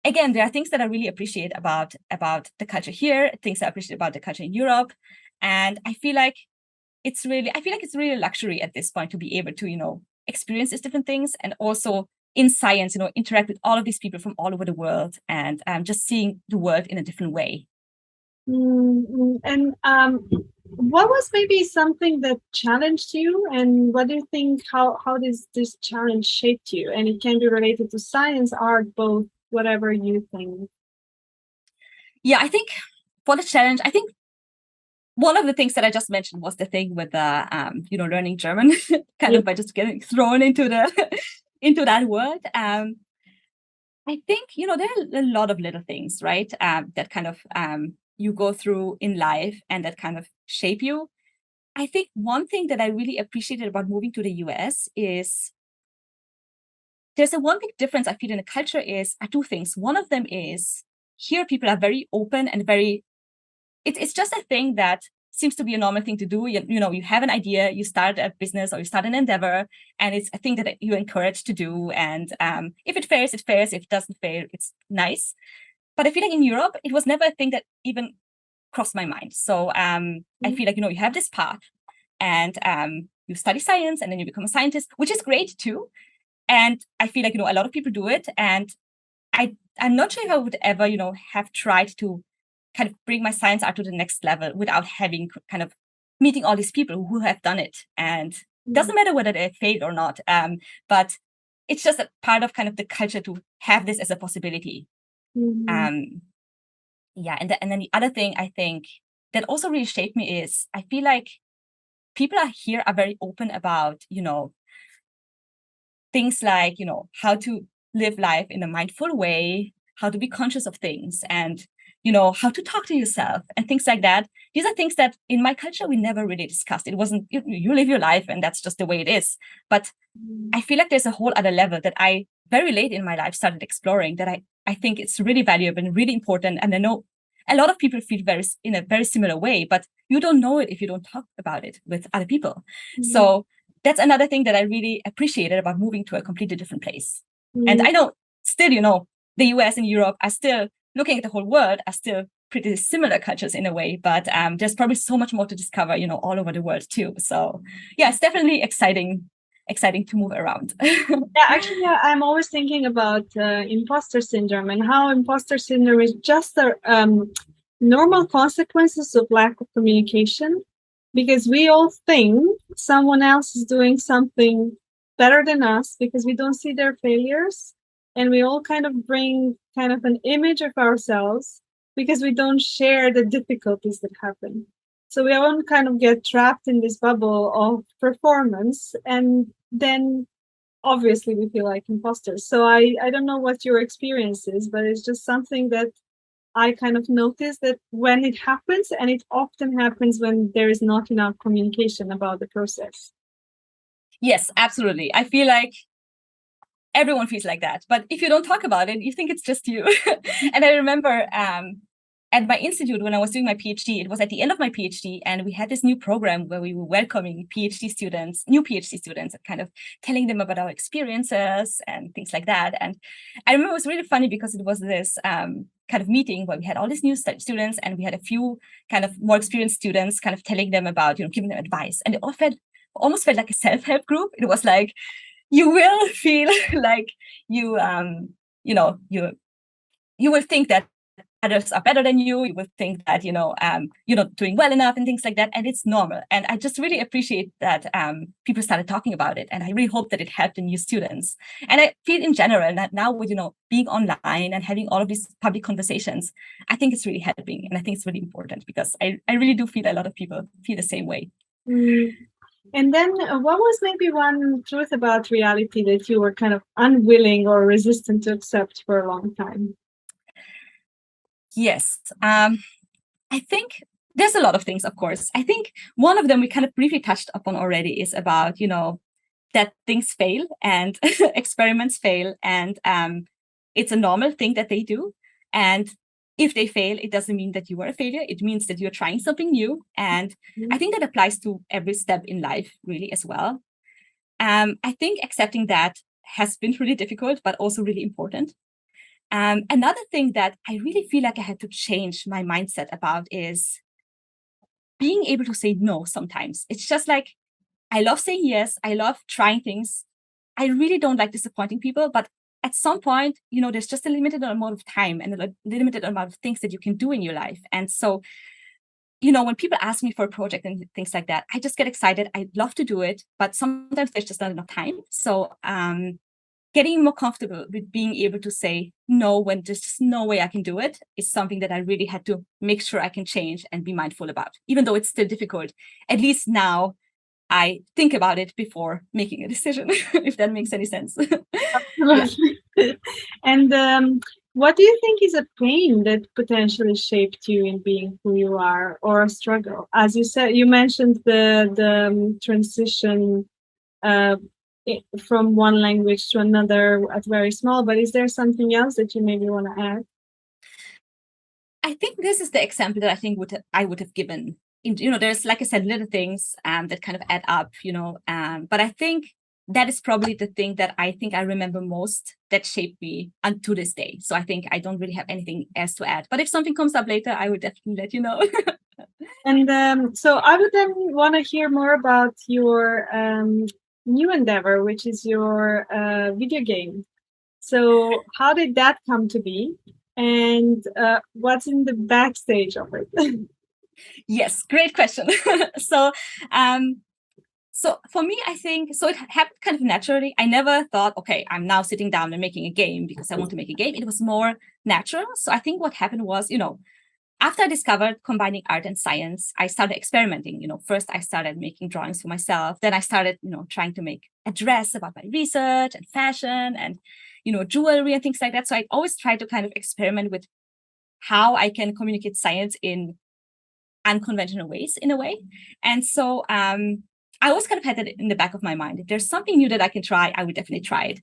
again, there are things that I really appreciate about the culture here, things I appreciate about the culture in Europe. And I feel like it's really a luxury at this point to be able to, experience these different things, and also in science, interact with all of these people from all over the world, and just seeing the world in a different way. And what was maybe something that challenged you, and what do you think, how does this challenge shaped you? And it can be related to science, art, both, whatever you think. Yeah, I think for the challenge, I think one of the things that I just mentioned was the thing with the learning German, kind of by just getting thrown into into that world. I think, there are a lot of little things, right, that kind of you go through in life and that kind of shape you. I think one thing that I really appreciated about moving to the US is there's one big difference I feel in the culture is 2 things. One of them is here people are very open and very, it's just a thing that seems to be a normal thing to do. You have an idea, you start a business or you start an endeavor, and it's a thing that you're encouraged to do. And if it fails, it fails. If it doesn't fail, it's nice. But I feel like in Europe, it was never a thing that even crossed my mind. So I feel like, you have this path, and you study science and then you become a scientist, which is great too. And I feel like, a lot of people do it. And I'm not sure if I would ever, have tried to kind of bring my science art to the next level without having kind of meeting all these people who have done it. And it doesn't matter whether they failed or not, but it's just a part of kind of the culture to have this as a possibility. Yeah, and then the other thing I think that also really shaped me is I feel like people here are very open about, things like, how to live life in a mindful way, how to be conscious of things, and, how to talk to yourself and things like that. These are things that in my culture we never really discussed. It wasn't, you live your life and that's just the way it is. But I feel like there's a whole other level that I very late in my life started exploring that I think it's really valuable and really important. And I know a lot of people feel in a very similar way, but you don't know it if you don't talk about it with other people. So that's another thing that I really appreciated about moving to a completely different place. And I know still, the US and Europe are still looking at the whole world are still pretty similar cultures in a way, but there's probably so much more to discover, all over the world too. So yeah, it's definitely exciting to move around. Yeah, actually, I'm always thinking about imposter syndrome and how imposter syndrome is just the normal consequences of lack of communication, because we all think someone else is doing something better than us because we don't see their failures, and we all kind of bring kind of an image of ourselves because we don't share the difficulties that happen. So we all kind of get trapped in this bubble of performance, and then obviously we feel like imposters. So I don't know what your experience is, but it's just something that I kind of noticed that when it happens, and it often happens when there is not enough communication about the process. Yes, absolutely. I feel like everyone feels like that. But if you don't talk about it, you think it's just you. And I remember at my institute, when I was doing my PhD, it was at the end of my PhD, and we had this new program where we were welcoming new PhD students, and kind of telling them about our experiences and things like that. And I remember it was really funny because it was this kind of meeting where we had all these new students, and we had a few kind of more experienced students kind of telling them about, giving them advice. And it almost felt like a self-help group. It was like, you will feel like you will think that others are better than you. You will think that, you're not doing well enough and things like that. And it's normal. And I just really appreciate that people started talking about it. And I really hope that it helped the new students. And I feel in general that now with, being online and having all of these public conversations, I think it's really helping. And I think it's really important because I really do feel a lot of people feel the same way. And then what was maybe one truth about reality that you were kind of unwilling or resistant to accept for a long time? Yes. I think there's a lot of things, of course. I think one of them we kind of briefly touched upon already is about, that things fail and experiments fail. And it's a normal thing that they do. And if they fail, it doesn't mean that you are a failure. It means that you're trying something new. And I think that applies to every step in life, really, as well. I think accepting that has been really difficult, but also really important. Another thing that I really feel like I had to change my mindset about is being able to say no sometimes. It's just like, I love saying yes. I love trying things. I really don't like disappointing people, but at some point, there's just a limited amount of time and a limited amount of things that you can do in your life. And so, when people ask me for a project and things like that, I just get excited. I'd love to do it, but sometimes there's just not enough time. So, getting more comfortable with being able to say no when there's just no way I can do it is something that I really had to make sure I can change and be mindful about, even though it's still difficult. At least now I think about it before making a decision, if that makes any sense. Absolutely. And what do you think is a pain that potentially shaped you in being who you are, or a struggle? As you said, you mentioned the transition from one language to another at very small, but is there something else that you maybe want to add? I think this is the example that I think I would have given. There's, like I said, little things that kind of add up, but I think that is probably the thing that I think I remember most that shaped me unto this day. So I think I don't really have anything else to add. But if something comes up later, I would definitely let you know. And so I would then want to hear more about your new endeavor, which is your video game. So how did that come to be? And what's in the backstage of it? Yes, great question. So for me, I think, so it happened kind of naturally. I never thought, okay, I'm now sitting down and making a game because I want to make a game. It was more natural. So I think what happened was, after I discovered combining art and science, I started experimenting. First I started making drawings for myself. Then I started, trying to make a dress about my research and fashion and, jewelry and things like that. So I always try to kind of experiment with how I can communicate science in unconventional ways in a way. And so I always kind of had that in the back of my mind. If there's something new that I can try, I would definitely try it.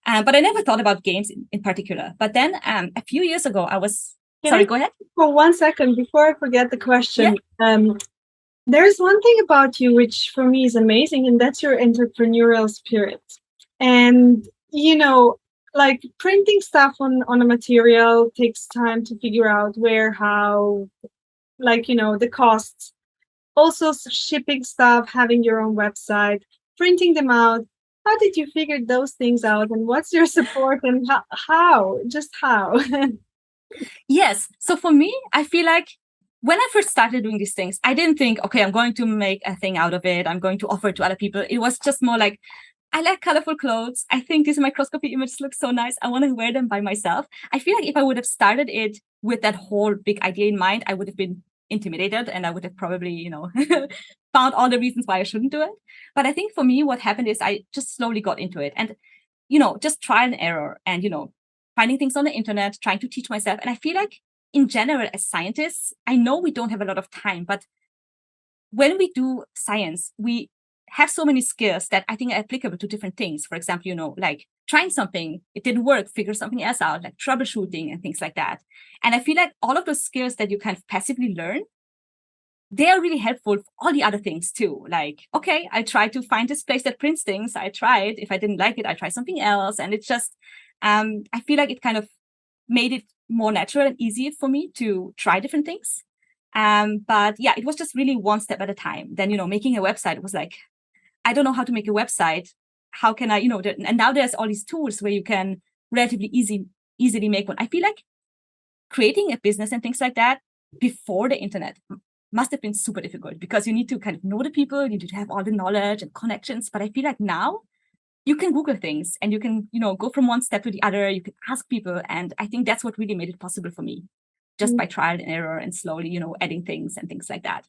But I never thought about games in particular. But then a few years ago, go ahead. For 1 second, before I forget the question, there's one thing about you which for me is amazing, and that's your entrepreneurial spirit. And, like printing stuff on a material takes time to figure out where, how, like, the costs. Also shipping stuff, having your own website, printing them out. How did you figure those things out, and what's your support, and how? Yes. So for me, I feel like when I first started doing these things, I didn't think, okay, I'm going to make a thing out of it. I'm going to offer it to other people. It was just more like, I like colorful clothes. I think these microscopy images look so nice. I want to wear them by myself. I feel like if I would have started it with that whole big idea in mind, I would have been intimidated and I would have probably, found all the reasons why I shouldn't do it. But I think for me, what happened is I just slowly got into it and, just trial and error and, finding things on the internet, trying to teach myself. And I feel like in general, as scientists, I know we don't have a lot of time, but when we do science, we have so many skills that I think are applicable to different things. For example, like trying something, it didn't work, figure something else out, like troubleshooting and things like that. And I feel like all of those skills that you kind of passively learn, they are really helpful for all the other things too. Like, okay, I tried to find this place that prints things. I tried. If I didn't like it, I tried something else. And it's just, I feel like it kind of made it more natural and easier for me to try different things. But yeah, it was just really one step at a time. Then, making a website was like, I don't know how to make a website. How can I, and now there's all these tools where you can relatively easily make one. I feel like creating a business and things like that before the internet must have been super difficult because you need to kind of know the people, you need to have all the knowledge and connections. But I feel like now you can Google things and you can, go from one step to the other. You can ask people. And I think that's what really made it possible for me, just by trial and error and slowly, adding things and things like that.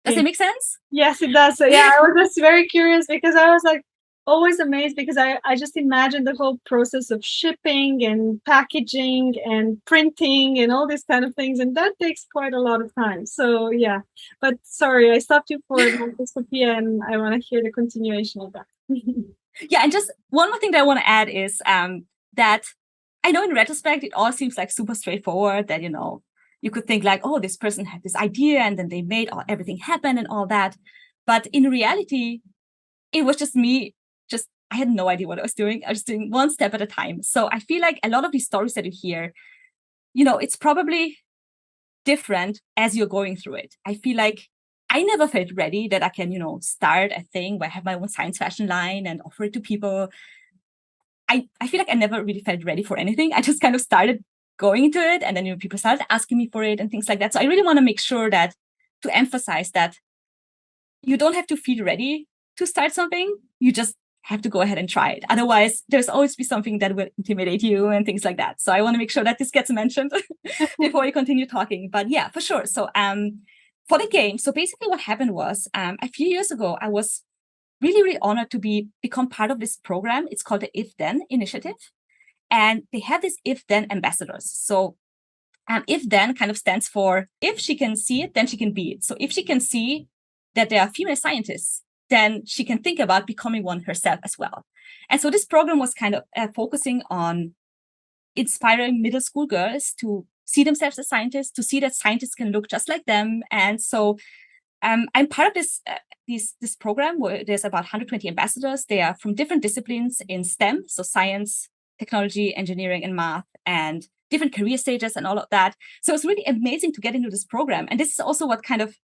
Does it make sense? Yes, it does. So, yeah, I was just very curious because I was like always amazed because I just imagined the whole process of shipping and packaging and printing and all these kind of things. And that takes quite a lot of time. So, yeah. But sorry, I stopped you for Microscopya and I want to hear the continuation of that. Yeah, and just one more thing that I want to add is that I know in retrospect, it all seems like super straightforward that, you could think like, oh, this person had this idea and then they made everything happen and all that. But in reality, it was just me. I had no idea what I was doing. I was doing one step at a time. So I feel like a lot of these stories that you hear, it's probably different as you're going through it. I feel like I never felt ready that I can, start a thing where I have my own science fashion line and offer it to people. I feel like I never really felt ready for anything. I just kind of started going into it. And then, people started asking me for it and things like that. So I really want to make sure to emphasize that you don't have to feel ready to start something. You just have to go ahead and try it. Otherwise, there's always be something that will intimidate you and things like that. So I want to make sure that this gets mentioned before we continue talking. But yeah, for sure. So for the game, so basically what happened was a few years ago, I was really, really honored to become part of this program. It's called the If Then Initiative. And they have this If Then ambassadors. So If Then kind of stands for if she can see it, then she can be it. So if she can see that there are female scientists, then she can think about becoming one herself as well. And so this program was kind of focusing on inspiring middle school girls to see themselves as scientists, to see that scientists can look just like them. And so I'm part of this program where there's about 120 ambassadors. They are from different disciplines in STEM, so science, technology, engineering, and math, and different career stages and all of that. So it's really amazing to get into this program. And this is also what kind of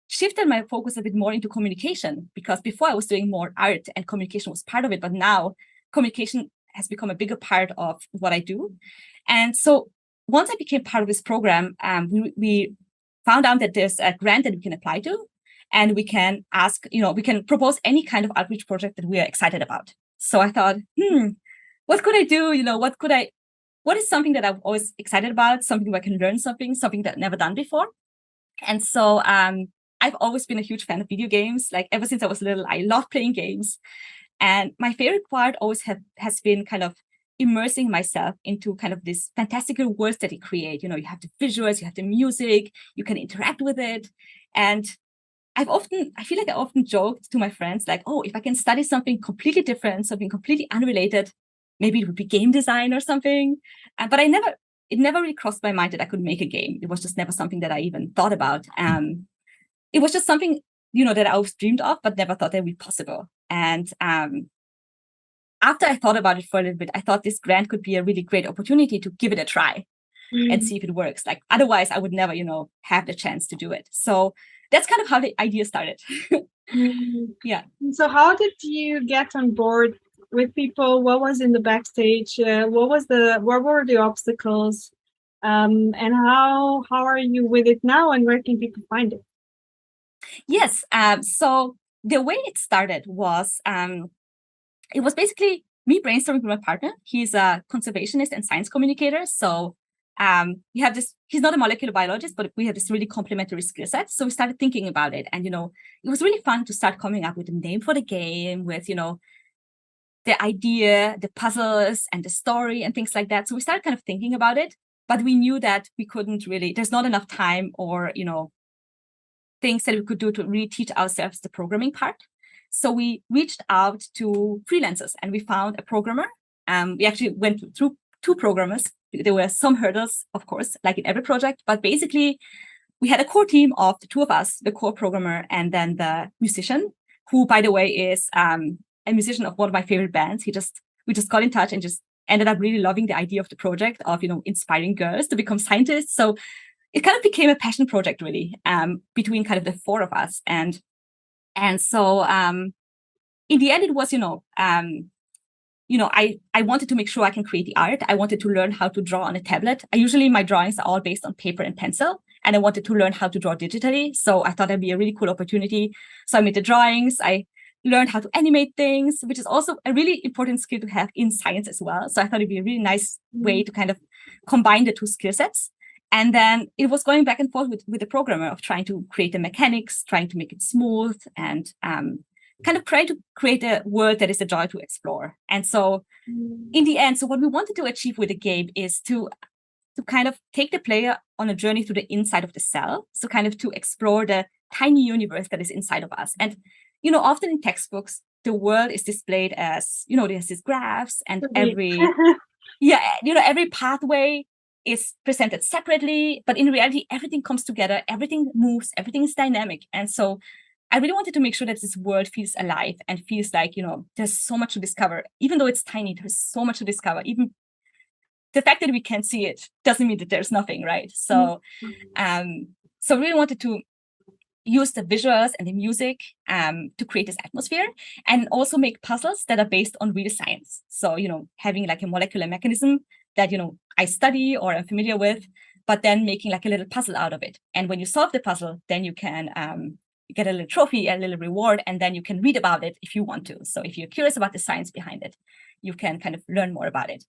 shifted my focus a bit more into communication, because before I was doing more art and communication was part of it, but now communication has become a bigger part of what I do. And so once I became part of this program, we found out that there's a grant that we can apply to, and we can ask, we can propose any kind of outreach project that we are excited about. So I thought, what could I do? What could I what is something that I'm always excited about, something where I can learn something that I've never done before. And so I've always been a huge fan of video games. Like ever since I was little, I love playing games. And my favorite part always has been kind of immersing myself into kind of this fantastical worlds that they create. You have the visuals, you have the music, you can interact with it. And I feel like I often joked to my friends, like, oh, if I can study something completely different, something completely unrelated, maybe it would be game design or something. But it never really crossed my mind that I could make a game. It was just never something that I even thought about. It was just something, that I always dreamed of, but never thought that would be possible. And after I thought about it for a little bit, I thought this grant could be a really great opportunity to give it a try and see if it works. Like otherwise, I would never, have the chance to do it. So that's kind of how the idea started. Yeah. So how did you get on board with people? What was in the backstage? What were the obstacles? And how are you with it now? And where can people find it? Yes. So the way it started was it was basically me brainstorming with my partner. He's a conservationist and science communicator. So we have this, he's not a molecular biologist, but we have this really complementary skill set. So we started thinking about it. And, it was really fun to start coming up with a name for the game, with, the idea, the puzzles and the story and things like that. So we started kind of thinking about it, but we knew that we couldn't really, there's not enough time or, things that we could do to really teach ourselves the programming part. So we reached out to freelancers and we found a programmer. We actually went through 2 programmers. There were some hurdles, of course, like in every project, but basically we had a core team of the 2 of us, the core programmer and then the musician, who, by the way, is a musician of one of my favorite bands. We just got in touch and just ended up really loving the idea of the project of, inspiring girls to become scientists. So it kind of became a passion project, really, between kind of the 4 of us. And so in the end, it was, I wanted to make sure I can create the art. I wanted to learn how to draw on a tablet. My drawings are all based on paper and pencil, and I wanted to learn how to draw digitally. So I thought that'd be a really cool opportunity. So I made the drawings. I learned how to animate things, which is also a really important skill to have in science as well. So I thought it'd be a really nice way to kind of combine the 2 skill sets. And then it was going back and forth with the programmer of trying to create the mechanics, trying to make it smooth, and kind of trying to create a world that is a joy to explore. And so in the end, so what we wanted to achieve with the game is to kind of take the player on a journey through the inside of the cell. So kind of to explore the tiny universe that is inside of us. And, often in textbooks, the world is displayed as, there's these graphs and every pathway is presented separately, but in reality, everything comes together, everything moves, everything is dynamic. And so I really wanted to make sure that this world feels alive and feels like, there's so much to discover. Even though it's tiny, there's so much to discover. Even the fact that we can't see it doesn't mean that there's nothing, right? So, so I really wanted to use the visuals and the music to create this atmosphere, and also make puzzles that are based on real science. So, having like a molecular mechanism that, I study or I'm familiar with, but then making like a little puzzle out of it. And when you solve the puzzle, then you can get a little trophy, a little reward, and then you can read about it if you want to. So if you're curious about the science behind it, you can kind of learn more about it.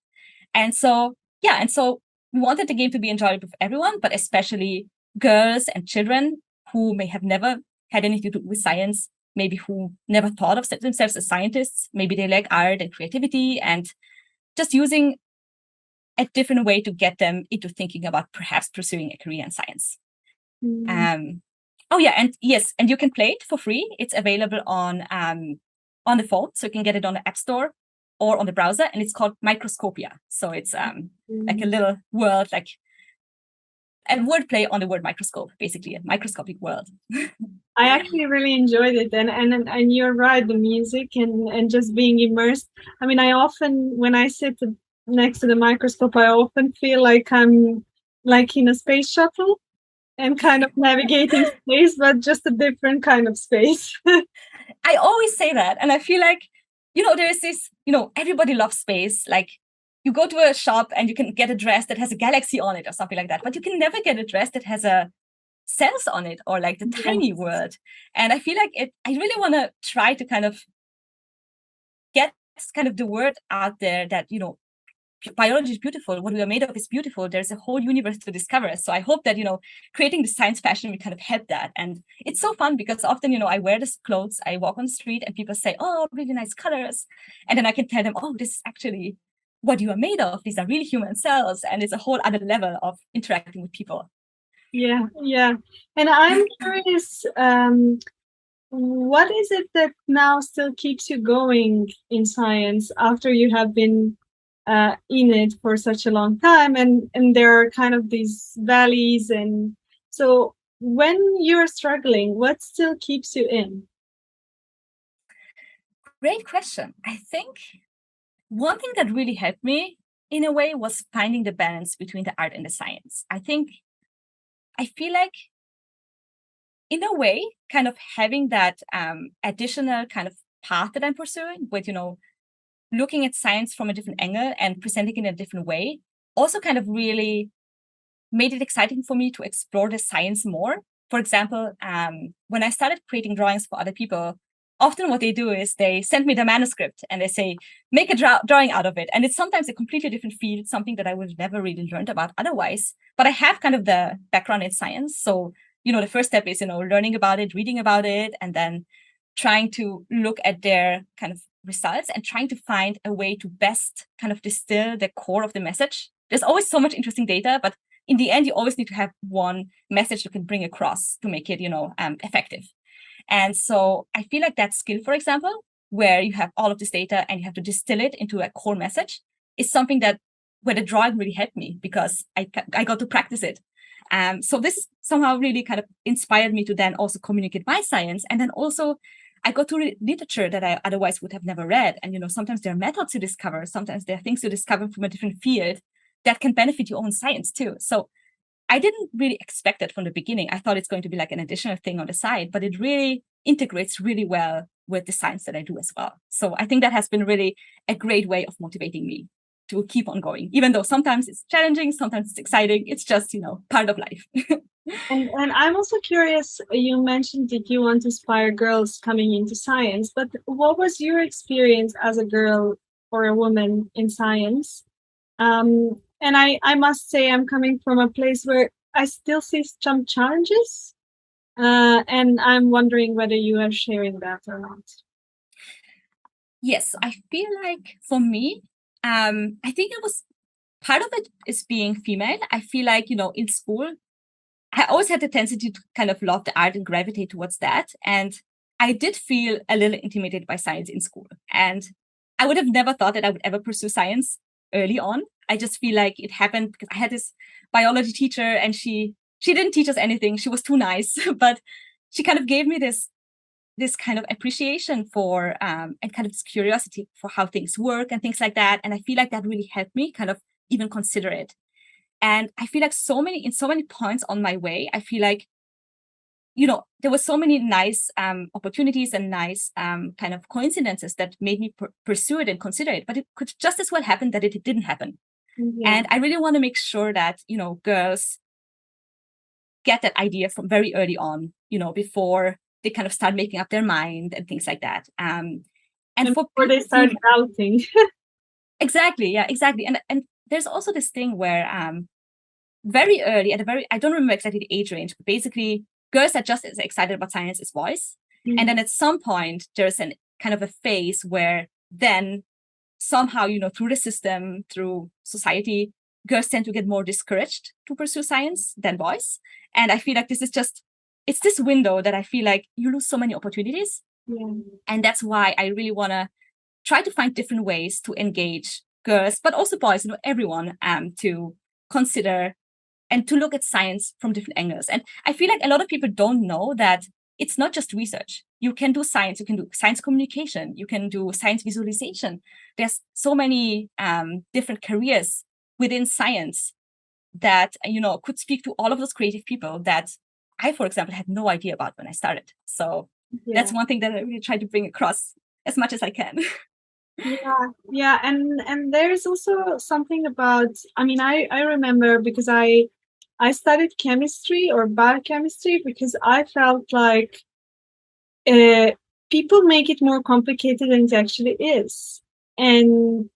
And so, we wanted the game to be enjoyable for everyone, but especially girls and children who may have never had anything to do with science, maybe who never thought of themselves as scientists. Maybe they like art and creativity, and just using a different way to get them into thinking about perhaps pursuing a career in science. And you can play it for free. It's available on the phone, so you can get it on the App Store or on the browser, and it's called Microscopya. So it's like a little world, like a wordplay on the word microscope, basically a microscopic world. I actually really enjoyed it, and you're right, the music and just being immersed. I mean, I often, when I sit next to the microscope, I often feel like I'm like in a space shuttle and kind of navigating space, but just a different kind of space. I always say that, and I feel like, there's this, everybody loves space. Like, you go to a shop and you can get a dress that has a galaxy on it or something like that, but you can never get a dress that has a cells on it or like the tiny world. And I feel like I really want to try to kind of get kind of the word out there that, biology is beautiful. What we are made of is beautiful. There's a whole universe to discover. So I hope that, creating the science fashion will kind of help that. And it's so fun because often, I wear this clothes, I walk on the street and people say, oh, really nice colors. And then I can tell them, oh, this is actually what you are made of. These are really human cells. And it's a whole other level of interacting with people. Yeah. And I'm curious, what is it that now still keeps you going in science after you have been in it for such a long time, and there are kind of these valleys, and so when you're struggling, what still keeps you in? Great question. I think one thing that really helped me in a way was finding the balance between the art and the science. I feel like in a way, kind of having that additional kind of path that I'm pursuing with, looking at science from a different angle and presenting it in a different way, also kind of really made it exciting for me to explore the science more. For example, when I started creating drawings for other people, often what they do is they send me the manuscript and they say, make a drawing out of it. And it's sometimes a completely different field, something that I would have never really learned about otherwise. But I have kind of the background in science. So, the first step is, learning about it, reading about it, and then trying to look at their kind of results and trying to find a way to best kind of distill the core of the message. There's always so much interesting data, but in the end, you always need to have one message you can bring across to make it, effective. And so I feel like that skill, for example, where you have all of this data and you have to distill it into a core message, is something that where the drawing really helped me because I got to practice it. So this somehow really kind of inspired me to then also communicate my science. And then also I got to read literature that I otherwise would have never read. And, sometimes there are methods to discover, sometimes there are things to discover from a different field that can benefit your own science too. So I didn't really expect it from the beginning. I thought it's going to be like an additional thing on the side, but it really integrates really well with the science that I do as well. So I think that has been really a great way of motivating me to keep on going, even though sometimes it's challenging, sometimes it's exciting. It's just, part of life. And I'm also curious, you mentioned that you want to inspire girls coming into science, but what was your experience as a girl or a woman in science? And I must say I'm coming from a place where I still see some challenges, and I'm wondering whether you are sharing that or not. Yes, I feel like for me, I think it was part of it is being female. I feel like, in school, I always had the tendency to kind of love the art and gravitate towards that. And I did feel a little intimidated by science in school. And I would have never thought that I would ever pursue science early on. I just feel like it happened because I had this biology teacher and she didn't teach us anything. She was too nice, but she kind of gave me this kind of appreciation for and kind of this curiosity for how things work and things like that. And I feel like that really helped me kind of even consider it. And I feel like in so many points on my way, I feel like, there were so many nice opportunities and nice kind of coincidences that made me pursue it and consider it. But it could just as well happen that it didn't happen. Yeah. And I really want to make sure that, girls get that idea from very early on, before they kind of start making up their mind and things like that. And before they start doubting. Exactly. Yeah, exactly. And there's also this thing where very early, I don't remember exactly the age range, but basically girls are just as excited about science as boys. Mm-hmm. And then at some point, there's an kind of a phase where then somehow, through the system, through society, girls tend to get more discouraged to pursue science than boys. And I feel like it's this window that I feel like you lose so many opportunities. Yeah. And that's why I really want to try to find different ways to engage girls, but also boys, everyone, to consider and to look at science from different angles. And I feel like a lot of people don't know that it's not just research. You can do science, you can do science communication, you can do science visualization. There's so many different careers within science that, could speak to all of those creative people that I, for example, had no idea about when I started. So that's one thing that I really try to bring across as much as I can. Yeah, and there's also something about, I remember because I studied chemistry or biochemistry because I felt like people make it more complicated than it actually is, and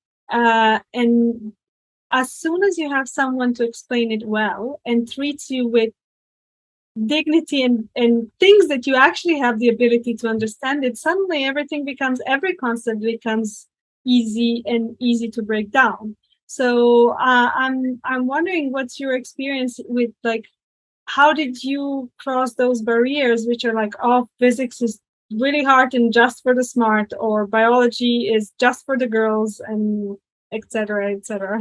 as soon as you have someone to explain it well and treats you with dignity and things that you actually have the ability to understand it, suddenly every concept becomes easy to break down. So I'm wondering what's your experience with, like, how did you cross those barriers, which are like, oh, physics is really hard and just for the smart, or biology is just for the girls, and etc., etc.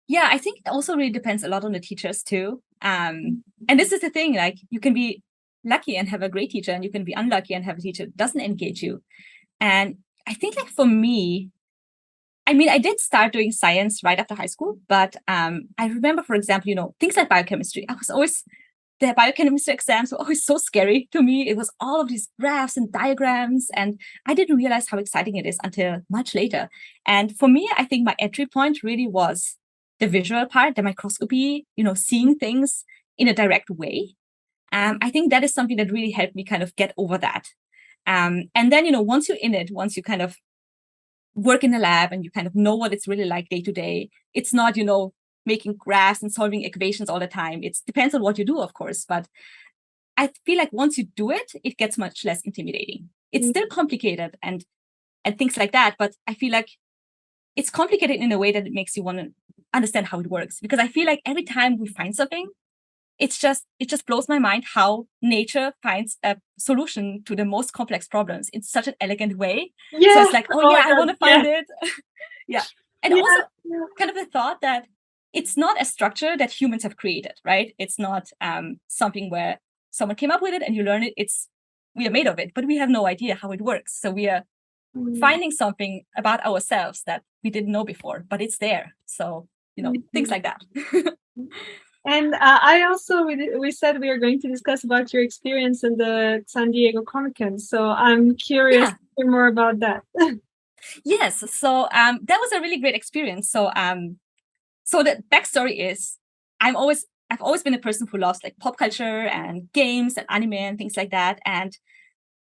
Yeah, I think it also really depends a lot on the teachers too. And this is the thing, like you can be lucky and have a great teacher, and you can be unlucky and have a teacher that doesn't engage you. And I think, like, for me, I mean, I did start doing science right after high school, but I remember, for example, things like biochemistry. The biochemistry exams were always so scary to me. It was all of these graphs and diagrams, and I didn't realize how exciting it is until much later. And for me, I think my entry point really was the visual part, the microscopy, seeing things in a direct way. I think that is something that really helped me kind of get over that. And then, once you're in it, once you kind of work in a lab and you kind of know what it's really like day to day, it's not, making graphs and solving equations all the time. It depends on what you do, of course, but I feel like once you do it, it gets much less intimidating. It's still complicated and things like that, but I feel like it's complicated in a way that it makes you want to understand how it works. Because I feel like every time we find something, it just blows my mind how nature finds a solution to the most complex problems in such an elegant way. Yeah. So it's like, oh yeah, I want to find yeah. it. Yeah. And also kind of the thought that it's not a structure that humans have created, right? It's not something where someone came up with it and you learn it. We are made of it, but we have no idea how it works. So we are finding something about ourselves that we didn't know before, but it's there. So, things like that. And we said we are going to discuss about your experience in the San Diego Comic-Con. So I'm curious to hear more about that. Yes. So that was a really great experience. So so the backstory is I've always been a person who loves like pop culture and games and anime and things like that. And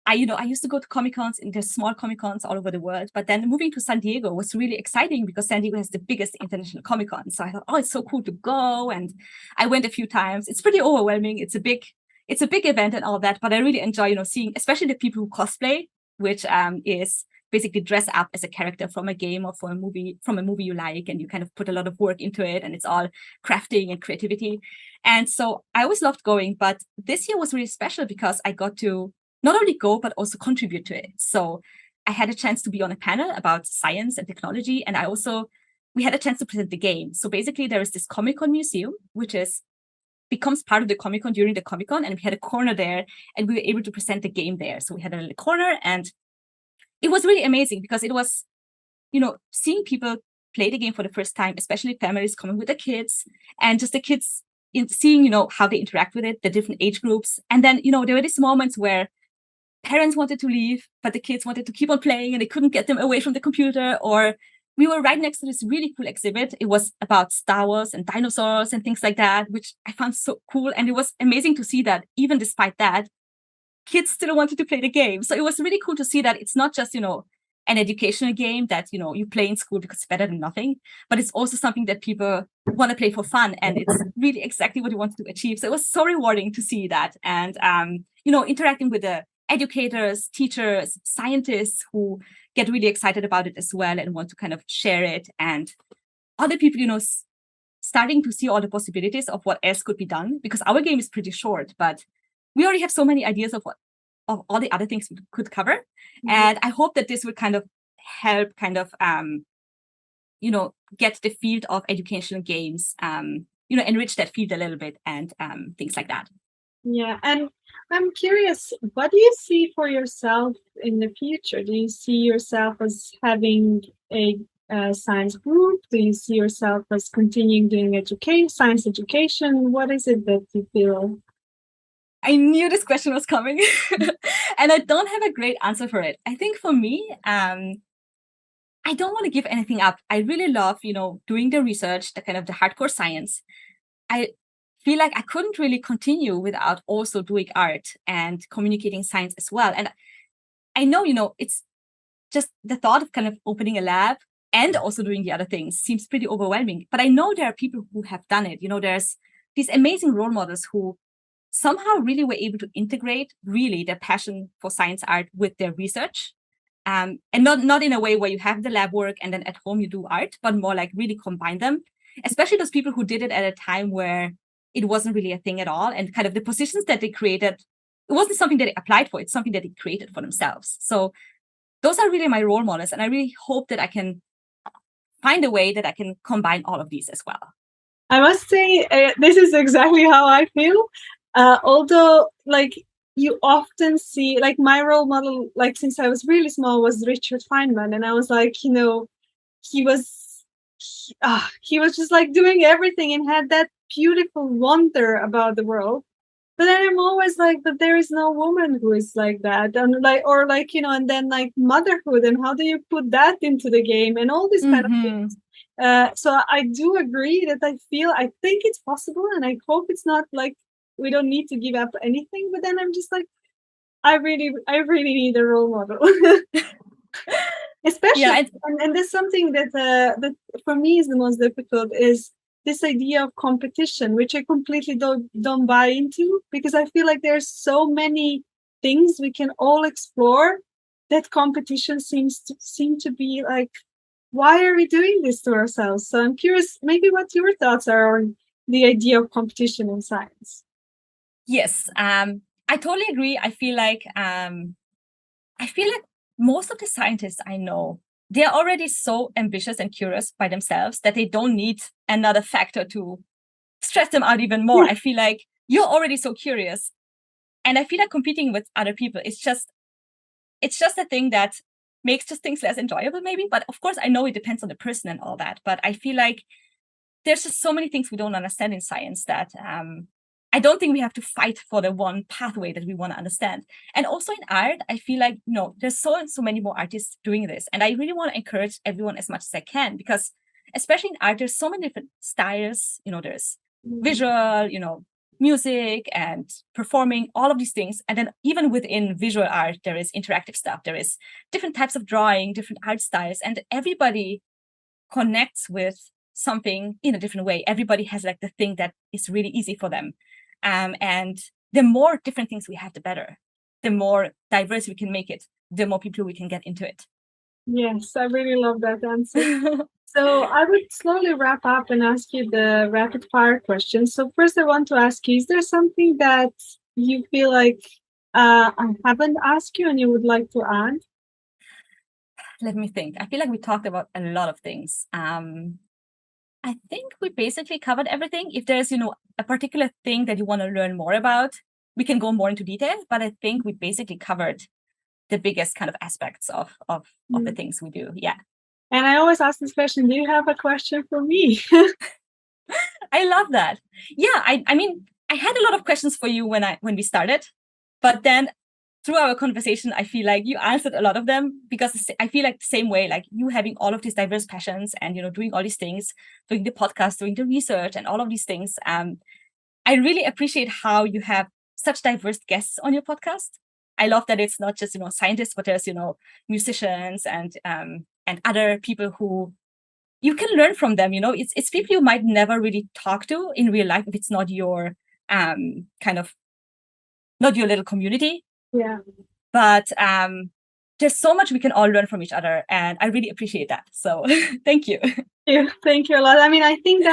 I used to go to Comic-Cons, and there's small Comic-Cons all over the world. But then moving to San Diego was really exciting because San Diego has the biggest international Comic-Con. So I thought, oh, it's so cool to go. And I went a few times. It's pretty overwhelming. It's a big event and all that. But I really enjoy, seeing especially the people who cosplay, which is basically dress up as a character from a game or from a movie you like, and you kind of put a lot of work into it, and it's all crafting and creativity. And so I always loved going, but this year was really special because I got to not only go, but also contribute to it. So I had a chance to be on a panel about science and technology, and we had a chance to present the game. So basically there is this Comic-Con museum, which becomes part of the Comic-Con during the Comic-Con, and we had a corner there, and we were able to present the game there. So we had a little corner, and it was really amazing because it was, seeing people play the game for the first time, especially families coming with the kids, and just the kids seeing, how they interact with it, the different age groups. And then, there were these moments where parents wanted to leave, but the kids wanted to keep on playing and they couldn't get them away from the computer. Or we were right next to this really cool exhibit. It was about Star Wars and dinosaurs and things like that, which I found so cool. And it was amazing to see that even despite that, kids still wanted to play the game. So it was really cool to see that it's not just, an educational game that, you play in school because it's better than nothing, but it's also something that people want to play for fun. And it's really exactly what you wanted to achieve. So it was so rewarding to see that. And, interacting with the educators, teachers, scientists who get really excited about it as well and want to kind of share it. And other people, starting to see all the possibilities of what else could be done, because our game is pretty short, but we already have so many ideas of all the other things we could cover. Mm-hmm. And I hope that this will kind of help get the field of educational games, enrich that field a little bit and things like that. Yeah. And I'm curious, what do you see for yourself in the future? Do you see yourself as having a science group? Do you see yourself as continuing doing science education? What is it that you feel? I knew this question was coming and I don't have a great answer for it. I think for me, I don't want to give anything up. I really love, doing the research, the kind of the hardcore science. I feel like I couldn't really continue without also doing art and communicating science as well. And I know, it's just the thought of kind of opening a lab and also doing the other things seems pretty overwhelming. But I know there are people who have done it. There's these amazing role models who somehow really were able to integrate really their passion for science art with their research. And not in a way where you have the lab work and then at home you do art, but more like really combine them, especially those people who did it at a time where it wasn't really a thing at all. And kind of the positions that they created, it wasn't something that they applied for, it's something that they created for themselves. So those are really my role models. And I really hope that I can find a way that I can combine all of these as well. I must say, this is exactly how I feel. Although, like, you often see, like, my role model, like, since I was really small, was Richard Feynman. And I was like, he was just like doing everything and had that beautiful wonder about the world. But then I'm always like, but there is no woman who is like that. And like, or like, and then like motherhood, and how do you put that into the game and all these kind of things. So I do agree that I think it's possible, and I hope it's not like we don't need to give up anything. But then I'm just like, I really need a role model. Especially, and there's something that for me is the most difficult is this idea of competition, which I completely don't buy into, because I feel like there's so many things we can all explore that competition seem to be like, why are we doing this to ourselves? So I'm curious, maybe what your thoughts are on the idea of competition in science. Yes, I totally agree. I feel like most of the scientists I know, they're already so ambitious and curious by themselves that they don't need another factor to stress them out even more. I feel like you're already so curious. And I feel like competing with other people, it's just a thing that makes just things less enjoyable, maybe. But of course, I know it depends on the person and all that. But I feel like there's just so many things we don't understand in science that I don't think we have to fight for the one pathway that we want to understand. And also in art, I feel like, there's so many more artists doing this. And I really want to encourage everyone as much as I can, because especially in art, there's so many different styles. There's visual, music and performing, all of these things. And then even within visual art, there is interactive stuff. There is different types of drawing, different art styles, and everybody connects with something in a different way. Everybody has like the thing that is really easy for them. And the more different things we have, the better. The more diverse we can make it, the more people we can get into it. Yes, I really love that answer. So I would slowly wrap up and ask you the rapid fire questions. So first I want to ask you, is there something that you feel like I haven't asked you and you would like to add? Let me think. I feel like we talked about a lot of things. I think we basically covered everything. If there's, a particular thing that you want to learn more about, we can go more into detail. But I think we basically covered the biggest kind of aspects of the things we do. Yeah. And I always ask this question, do you have a question for me? I love that. Yeah, I mean, I had a lot of questions for you when we started, but then through our conversation, I feel like you answered a lot of them, because I feel like the same way, like you having all of these diverse passions and, doing all these things, doing the podcast, doing the research and all of these things. I really appreciate how you have such diverse guests on your podcast. I love that it's not just, scientists, but there's, musicians and other people who you can learn from them. It's people you might never really talk to in real life if it's not your kind of not your little community. Yeah. But there's so much we can all learn from each other, and I really appreciate that. So thank you. Thank you a lot. I mean, I think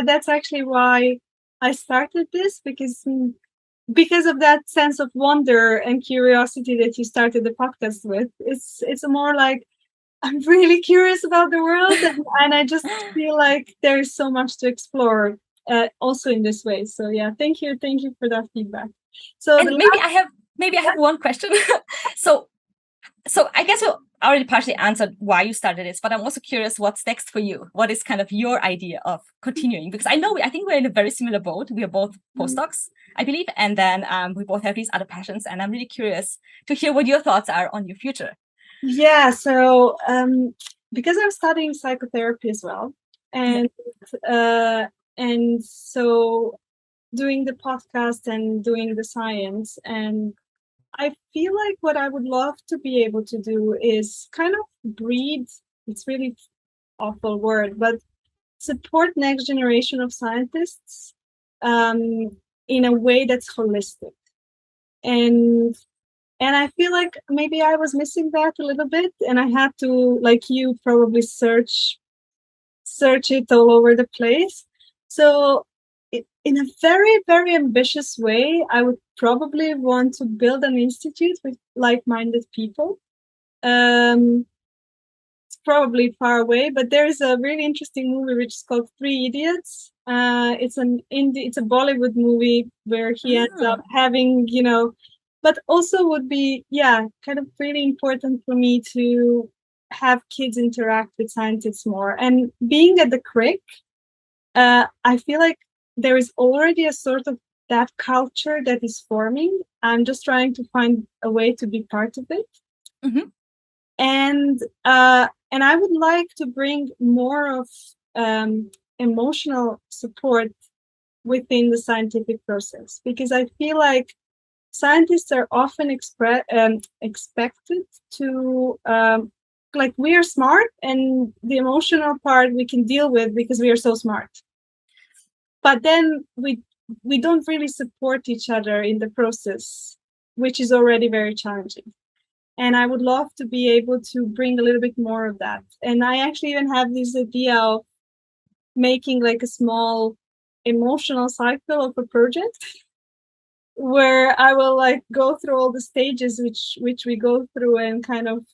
that's actually why I started this, because of that sense of wonder and curiosity that you started the podcast with. It's more like, I'm really curious about the world, and I just feel like there's so much to explore also in this way. So yeah, thank you for that feedback. So and maybe I have one question. so I guess you already partially answered why you started this, but I'm also curious what's next for you. What is kind of your idea of continuing? Because I think we're in a very similar boat. We are both postdocs, I believe, and then we both have these other passions, and I'm really curious to hear what your thoughts are on your future. Yeah, so because I'm studying psychotherapy as well, and so doing the podcast and doing the science, and I feel like what I would love to be able to do is kind of breed. It's really awful word, but support next generation of scientists in a way that's holistic. And I feel like maybe I was missing that a little bit, and I had to, like you, probably search it all over the place. So in a very, very ambitious way, I would probably want to build an institute with like-minded people. It's probably far away, but there is a really interesting movie which is called Three Idiots. It's it's a Bollywood movie where he ends up having, but also would be, kind of really important for me to have kids interact with scientists more. And being at the crick, I feel like there is already a sort of that culture that is forming. I'm just trying to find a way to be part of it. Mm-hmm. And I would like to bring more of emotional support within the scientific process, because I feel like scientists are often expected to like, we are smart, and the emotional part we can deal with because we are so smart. But then we don't really support each other in the process, which is already very challenging. And I would love to be able to bring a little bit more of that. And I actually even have this idea of making like a small emotional cycle of a project where I will like go through all the stages which we go through, and kind of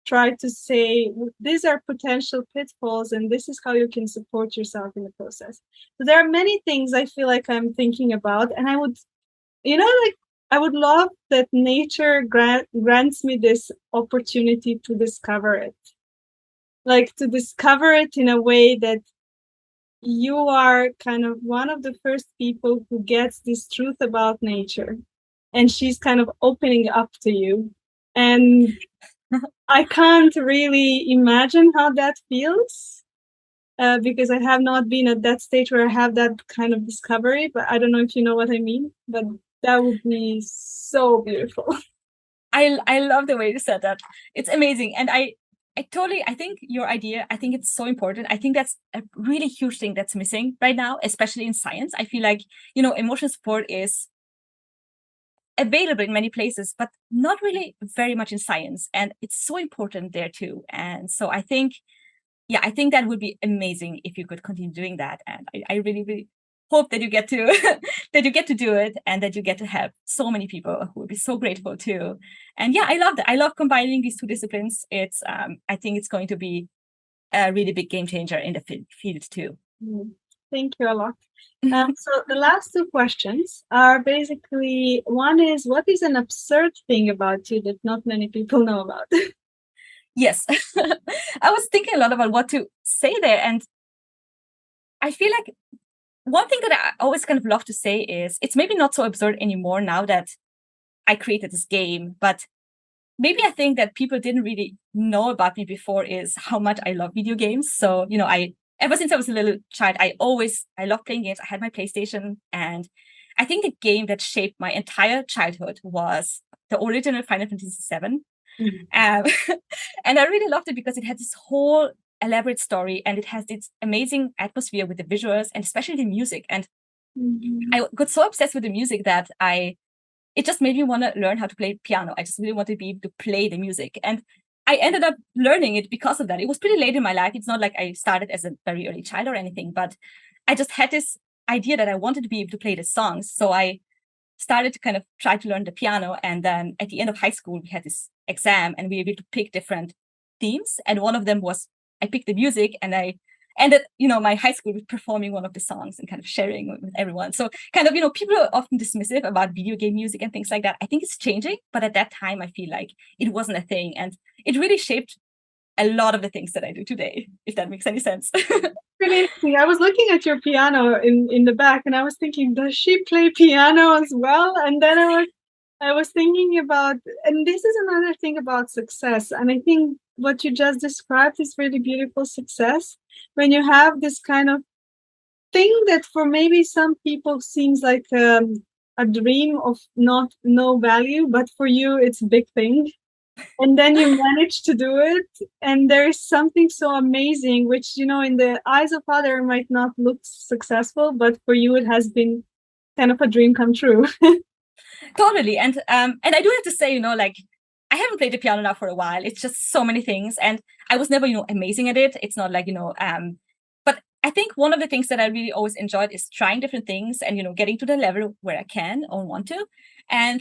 try to say, these are potential pitfalls and this is how you can support yourself in the process. So there are many things I feel like I'm thinking about, and I would, like, I would love that nature grants me this opportunity to discover it. Like, to discover it in a way that you are kind of one of the first people who gets this truth about nature, and she's kind of opening up to you. And I can't really imagine how that feels, because I have not been at that stage where I have that kind of discovery, but I don't know if you know what I mean, but that would be so beautiful. I love the way you said that. It's amazing. And I think your idea, I think it's so important. I think that's a really huge thing that's missing right now, especially in science. I feel like, emotional support is available in many places, but not really very much in science. And it's so important there too. And so I think that would be amazing if you could continue doing that. And I really, really hope that you get to do it, and that you get to help so many people who would be so grateful too. And I love that. I love combining these two disciplines. It's I think it's going to be a really big game changer in the field too. Thank you a lot. So the last two questions are basically, one is, what is an absurd thing about you that not many people know about? Yes. I was thinking a lot about what to say there, and I feel like one thing that I always kind of love to say is, it's maybe not so absurd anymore now that I created this game, but maybe I think that people didn't really know about me before is how much I love video games. So, ever since I was a little child, I love playing games. I had my PlayStation, and I think the game that shaped my entire childhood was the original Final Fantasy VII. And I really loved it because it had this whole elaborate story, and it has this amazing atmosphere with the visuals and especially the music. And I got so obsessed with the music that it just made me want to learn how to play piano. I just really wanted to be able to play the music. And I ended up learning it because of that. It was pretty late in my life. It's not like I started as a very early child or anything, but I just had this idea that I wanted to be able to play the songs. So I started to kind of try to learn the piano. And then at the end of high school, we had this exam, and we were able to pick different themes. And one of them was, I picked the music, and I ended, my high school with performing one of the songs and kind of sharing with everyone. So kind of, people are often dismissive about video game music and things like that. I think it's changing, but at that time, I feel like it wasn't a thing. And it really shaped a lot of the things that I do today, if that makes any sense. Really interesting. I was looking at your piano in the back, and I was thinking, does she play piano as well? And then I was thinking about, and this is another thing about success. And I think what you just described is really beautiful success, when you have this kind of thing that for maybe some people seems like a dream of no value, but for you it's a big thing. And then you manage to do it. And there is something so amazing, which, in the eyes of other might not look successful, but for you, it has been kind of a dream come true. Totally. And I do have to say, like, I haven't played the piano now for a while. It's just so many things. And I was never, amazing at it. It's not like, but I think one of the things that I really always enjoyed is trying different things and, getting to the level where I can or want to. And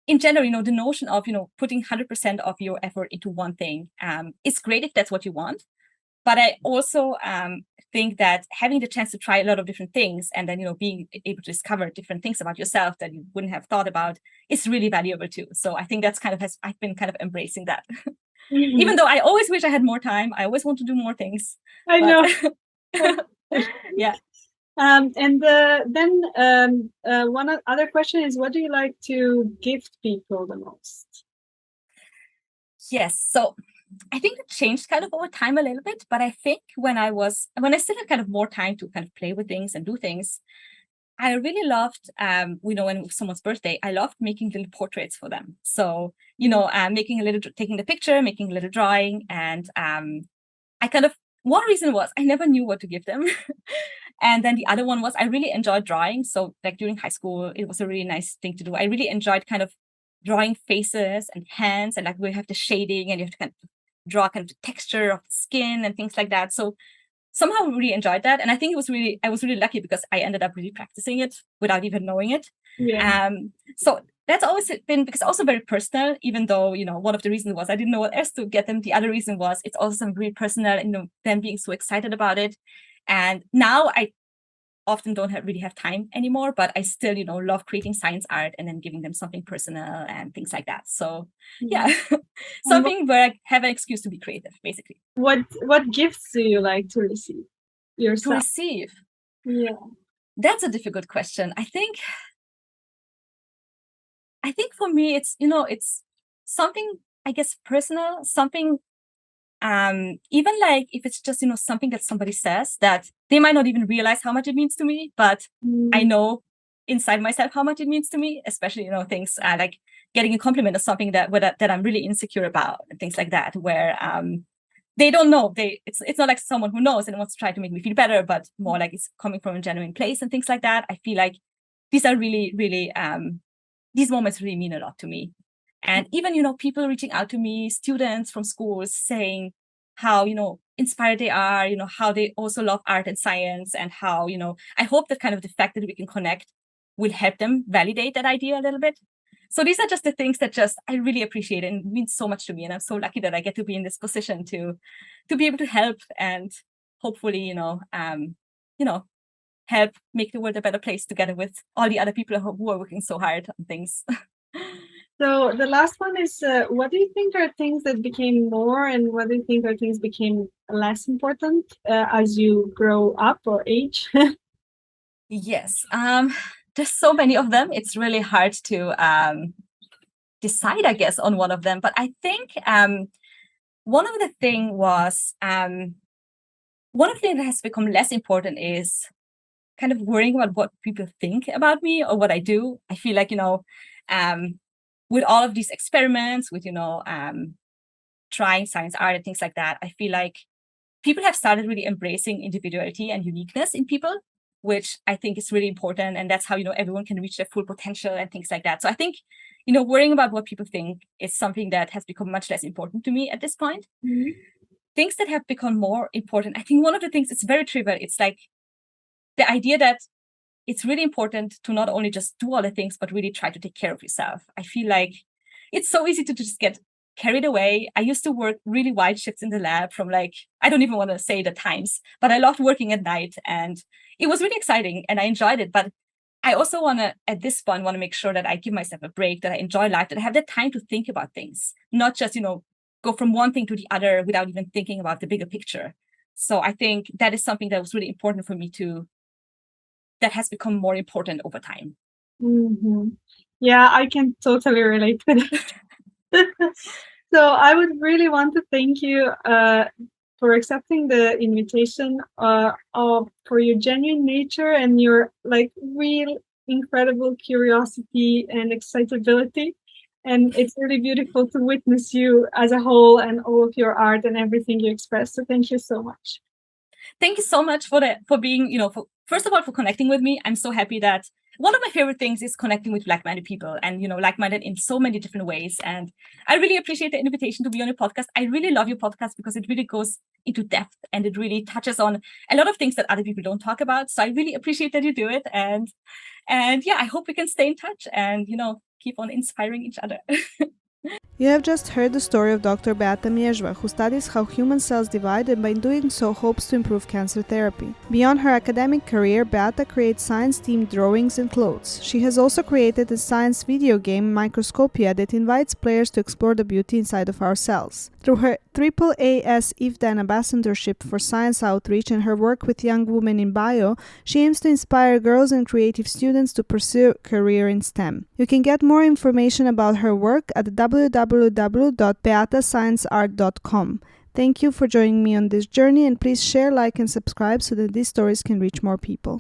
in general, the notion of, putting 100% of your effort into one thing is great if that's what you want. But I also think that having the chance to try a lot of different things and then, being able to discover different things about yourself that you wouldn't have thought about is really valuable too. So I think that's I've been kind of embracing that. Even though I always wish I had more time, I always want to do more things. I know. Yeah. And then one other question is, what do you like to gift people the most? Yes. So I think it changed kind of over time a little bit, but I think when I still had kind of more time to kind of play with things and do things, I really loved, when it was someone's birthday, I loved making little portraits for them. So, taking the picture, making a little drawing. And one reason was I never knew what to give them. And then the other one was I really enjoyed drawing. So like during high school, it was a really nice thing to do. I really enjoyed kind of drawing faces and hands, and like we have the shading and you have to kind of draw kind of the texture of the skin and things like that. So somehow I really enjoyed that. And I think I was really lucky because I ended up really practicing it without even knowing it. Yeah. So that's always been, because also very personal, even though, one of the reasons was I didn't know what else to get them. The other reason was it's also really personal, and, them being so excited about it. And now I often don't really have time anymore, but I still, love creating science art and then giving them something personal and things like that. So yeah, something where I have an excuse to be creative, basically. What gifts do you like to receive yourself? To receive? Yeah. That's a difficult question. I think for me, it's something, I guess, personal, something, even like if it's just, something that somebody says that they might not even realize how much it means to me, but I know inside myself how much it means to me, especially, things like getting a compliment or something that I'm really insecure about and things like that, where they don't know. It's not like someone who knows and wants to try to make me feel better, but more like it's coming from a genuine place and things like that. I feel like these are really, really, these moments really mean a lot to me. And even, people reaching out to me, students from schools saying how, inspired they are, how they also love art and science, and how, I hope that kind of the fact that we can connect will help them validate that idea a little bit. So these are just the things that I really appreciate and means so much to me. And I'm so lucky that I get to be in this position to be able to help and hopefully, help make the world a better place together with all the other people who are working so hard on things. So the last one is, what do you think are things that became more, and what do you think are things became less important as you grow up or age? Yes, there's so many of them. It's really hard to decide, I guess, on one of them. But I think one of the things that has become less important is kind of worrying about what people think about me or what I do. I feel like, with all of these experiments, with, trying science art and things like that, I feel like people have started really embracing individuality and uniqueness in people, which I think is really important. And that's how, everyone can reach their full potential and things like that. So I think, worrying about what people think is something that has become much less important to me at this point. Mm-hmm. Things that have become more important, I think one of the things, it's very trivial. It's like the idea that it's really important to not only just do all the things, but really try to take care of yourself. I feel like it's so easy to just get carried away. I used to work really wide shifts in the lab from I don't even want to say the times, but I loved working at night and it was really exciting and I enjoyed it. But I also at this point, make sure that I give myself a break, that I enjoy life, that I have the time to think about things, not just, go from one thing to the other without even thinking about the bigger picture. So I think that is something that was really important for me that has become more important over time. Mm-hmm. Yeah, I can totally relate to that. So I would really want to thank you for accepting the invitation, for your genuine nature and your real incredible curiosity and excitability. And it's really beautiful to witness you as a whole and all of your art and everything you express. So thank you so much. Thank you so much for being, first of all, for connecting with me. I'm so happy that one of my favorite things is connecting with like-minded people and, like-minded in so many different ways. And I really appreciate the invitation to be on your podcast. I really love your podcast because it really goes into depth and it really touches on a lot of things that other people don't talk about. So I really appreciate that you do it. And yeah, I hope we can stay in touch and, keep on inspiring each other. You have just heard the story of Dr. Beata Mierzwa, who studies how human cells divide and by doing so hopes to improve cancer therapy. Beyond her academic career, Beata creates science-themed drawings and clothes. She has also created a science video game, Microscopya, that invites players to explore the beauty inside of our cells. Through her AAAS IFDA and Ambassadorship for Science Outreach and her work with young women in bio, she aims to inspire girls and creative students to pursue a career in STEM. You can get more information about her work at www.beatascienceart.com. Thank you for joining me on this journey, and please share, like, and subscribe so that these stories can reach more people.